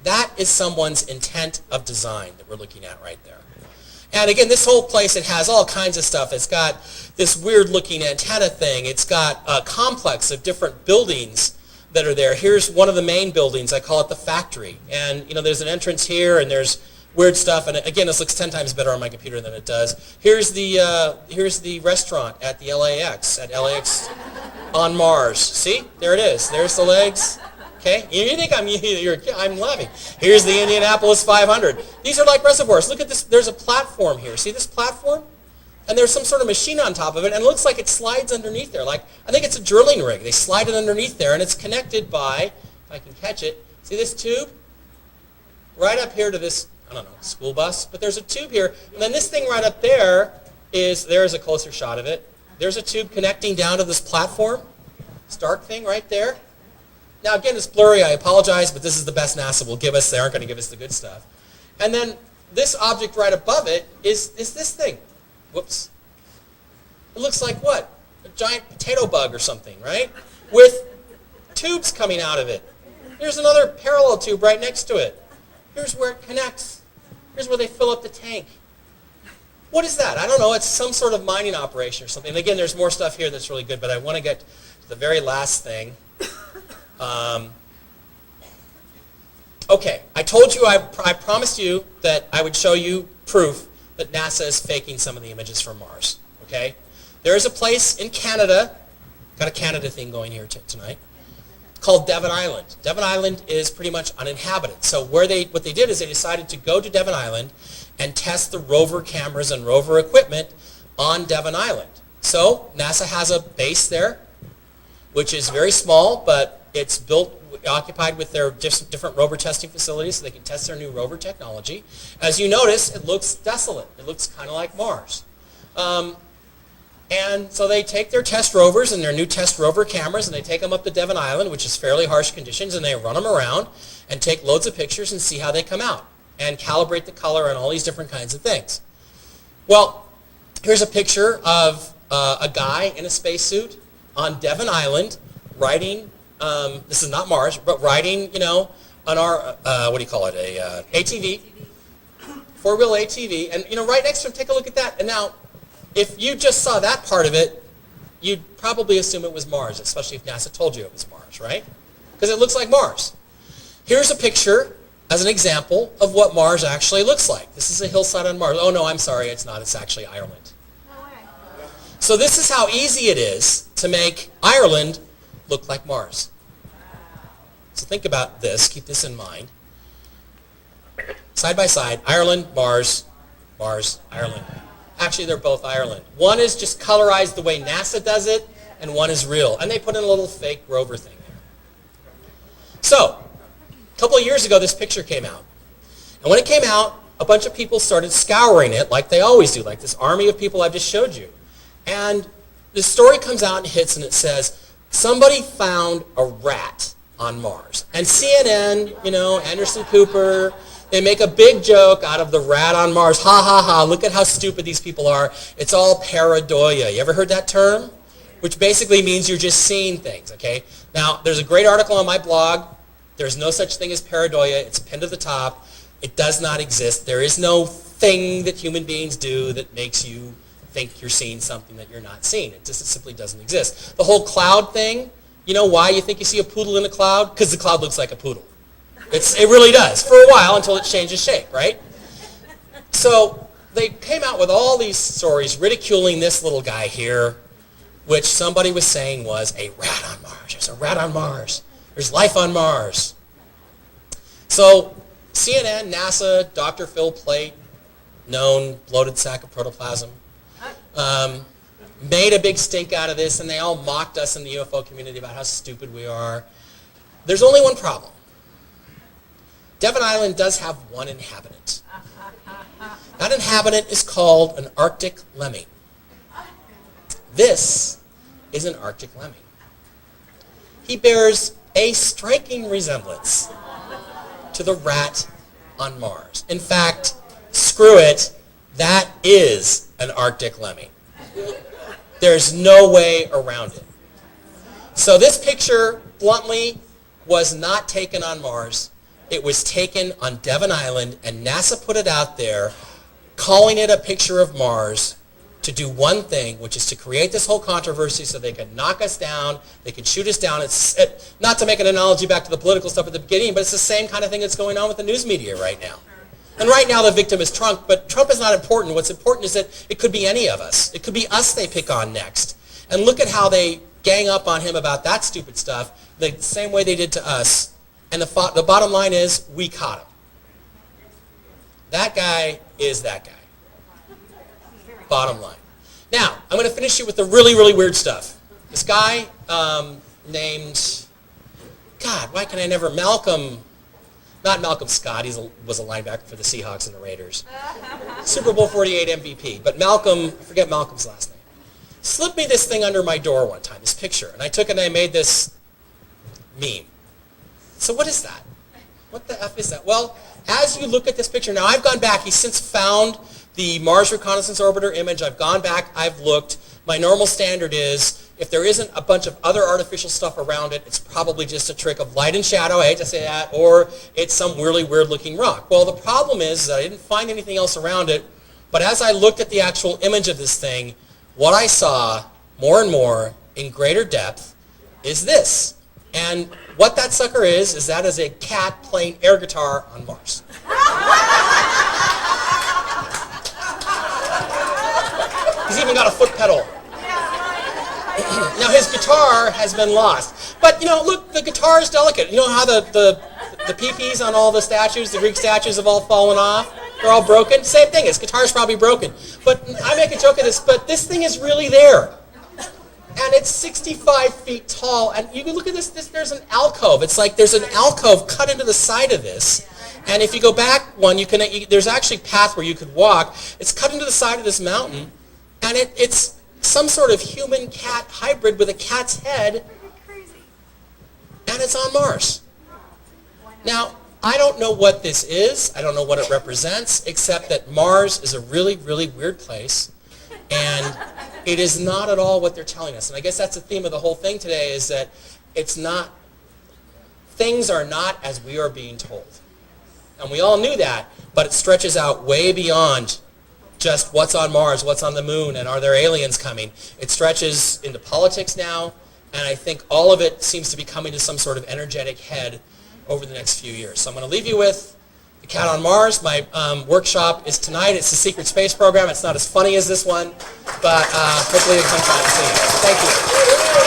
That is someone's intent of design that we're looking at right there. And again, this whole place, it has all kinds of stuff. It's got this weird looking antenna thing. It's got a complex of different buildings that are there. Here's one of the main buildings. I call it the factory. And there's an entrance here, and there's weird stuff. And again, this looks 10 times better on my computer than it does. Here's the restaurant at the LAX, on Mars. See? There it is. There's the legs. Okay? You think I'm laughing. Here's the Indianapolis 500. These are like reservoirs. Look at this. There's a platform here. See this platform? And there's some sort of machine on top of it, and it looks like it slides underneath there. Like, I think it's a drilling rig. They slide it underneath there, and it's connected by, if I can catch it, see this tube? Right up here to this, I don't know, school bus. But there's a tube here. And then this thing right up there there's a closer shot of it. There's a tube connecting down to this platform. This dark thing right there. Now, again, it's blurry. I apologize, but this is the best NASA will give us. They aren't going to give us the good stuff. And then this object right above it is this thing. Whoops. It looks like what? A giant potato bug or something, right? With tubes coming out of it. Here's another parallel tube right next to it. Here's where it connects. Here's where they fill up the tank. What is that? I don't know. It's some sort of mining operation or something. And again, there's more stuff here that's really good, but I want to get to the very last thing. Okay, I told you, I promised you that I would show you proof that NASA is faking some of the images from Mars. Okay? There is a place in Canada, got a Canada thing going here tonight, called Devon Island. Devon Island is pretty much uninhabited. So what they did is they decided to go to Devon Island and test the rover cameras and rover equipment on Devon Island. So NASA has a base there, which is very small, but it's occupied with their different rover testing facilities so they can test their new rover technology. As you notice, it looks desolate. It looks kind of like Mars. And so they take their test rovers and their new test rover cameras, and they take them up to Devon Island, which is fairly harsh conditions, and they run them around and take loads of pictures and see how they come out and calibrate the color and all these different kinds of things. Well, here's a picture of a guy in a spacesuit on Devon Island riding, this is not Mars, but riding, on our, what do you call it, a ATV, four-wheel ATV, and, right next to him, take a look at that. And now, if you just saw that part of it, you'd probably assume it was Mars, especially if NASA told you it was Mars, right? Because it looks like Mars. Here's a picture as an example of what Mars actually looks like. This is a hillside on Mars. Oh, no, I'm sorry, it's not. It's actually Ireland. No way. So this is how easy it is to make Ireland look like Mars. So think about this. Keep this in mind. Side by side, Ireland, Mars, Mars, Ireland. Actually, they're both Ireland. One is just colorized the way NASA does it, and one is real. And they put in a little fake rover thing there. So, a couple of years ago, this picture came out. And when it came out, a bunch of people started scouring it like they always do, like this army of people I just showed you. And the story comes out and hits, and it says, somebody found a rat on Mars. And CNN, Anderson Cooper, they make a big joke out of the rat on Mars. Ha, ha, ha, look at how stupid these people are. It's all pareidoia. You ever heard that term? Which basically means you're just seeing things, okay? Now, there's a great article on my blog There's no such thing as pareidoia. It's pinned to the top. It does not exist. There is no thing that human beings do that makes you think you're seeing something that you're not seeing. It just simply doesn't exist. The whole cloud thing, you know why you think you see a poodle in a cloud? Because the cloud looks like a poodle. It really does, for a while until it changes shape, right? So they came out with all these stories ridiculing this little guy here, which somebody was saying was a rat on Mars. There's a rat on Mars. There's life on Mars. So CNN, NASA, Dr. Phil Plait, known bloated sack of protoplasm, made a big stink out of this, and they all mocked us in the UFO community about how stupid we are. There's only one problem. Devon Island does have one inhabitant. That inhabitant is called an Arctic lemming. This is an Arctic lemming. He bears a striking resemblance to the rat on Mars. In fact, screw it, that is an Arctic lemming. There's no way around it. So this picture, bluntly, was not taken on Mars. It was taken on Devon Island, and NASA put it out there, calling it a picture of Mars, to do one thing, which is to create this whole controversy so they could knock us down, they could shoot us down. Not to make an analogy back to the political stuff at the beginning, but it's the same kind of thing that's going on with the news media right now. And right now the victim is Trump, but Trump is not important. What's important is that it could be any of us. It could be us they pick on next. And look at how they gang up on him about that stupid stuff, the same way they did to us. And the bottom line is, we caught him. That guy is that guy. Bottom line. Now, I'm going to finish you with the really, really weird stuff. This guy named, God, why can I never, not Malcolm Scott, he was a linebacker for the Seahawks and the Raiders. Super Bowl 48 MVP. But Malcolm, I forget Malcolm's last name, slipped me this thing under my door one time, this picture. And I took it and I made this meme. So what is that? What the F is that? Well, as you look at this picture, now I've gone back, he's since found the Mars Reconnaissance Orbiter image. I've gone back, I've looked. My normal standard is, if there isn't a bunch of other artificial stuff around it, it's probably just a trick of light and shadow, I hate to say that, or it's some really weird looking rock. Well, the problem is that I didn't find anything else around it, but as I looked at the actual image of this thing, what I saw more and more in greater depth is this. And what that sucker is that is a cat playing air guitar on Mars. He's even got a foot pedal. Now his guitar has been lost. But you know, look, the guitar is delicate. You know how the pee-pees on all the statues, the Greek statues have all fallen off? They're all broken? Same thing, his guitar's probably broken. But I make a joke of this, but this thing is really there. And it's 65 feet tall, and you can look at this, there's an alcove. It's like there's an alcove cut into the side of this. And if you go back one, there's actually a path where you could walk. It's cut into the side of this mountain, and it's some sort of human-cat hybrid with a cat's head, and it's on Mars. Now, I don't know what this is. I don't know what it represents, except that Mars is a really, really weird place, and it is not at all what they're telling us. And I guess that's the theme of the whole thing today, is that things are not as we are being told. And we all knew that, but it stretches out way beyond just what's on Mars, what's on the moon, and are there aliens coming. It stretches into politics now, and I think all of it seems to be coming to some sort of energetic head over the next few years. So I'm going to leave you with The Cat on Mars. My workshop is tonight. It's the Secret Space Program. It's not as funny as this one, but hopefully you can come try and see it. Thank you.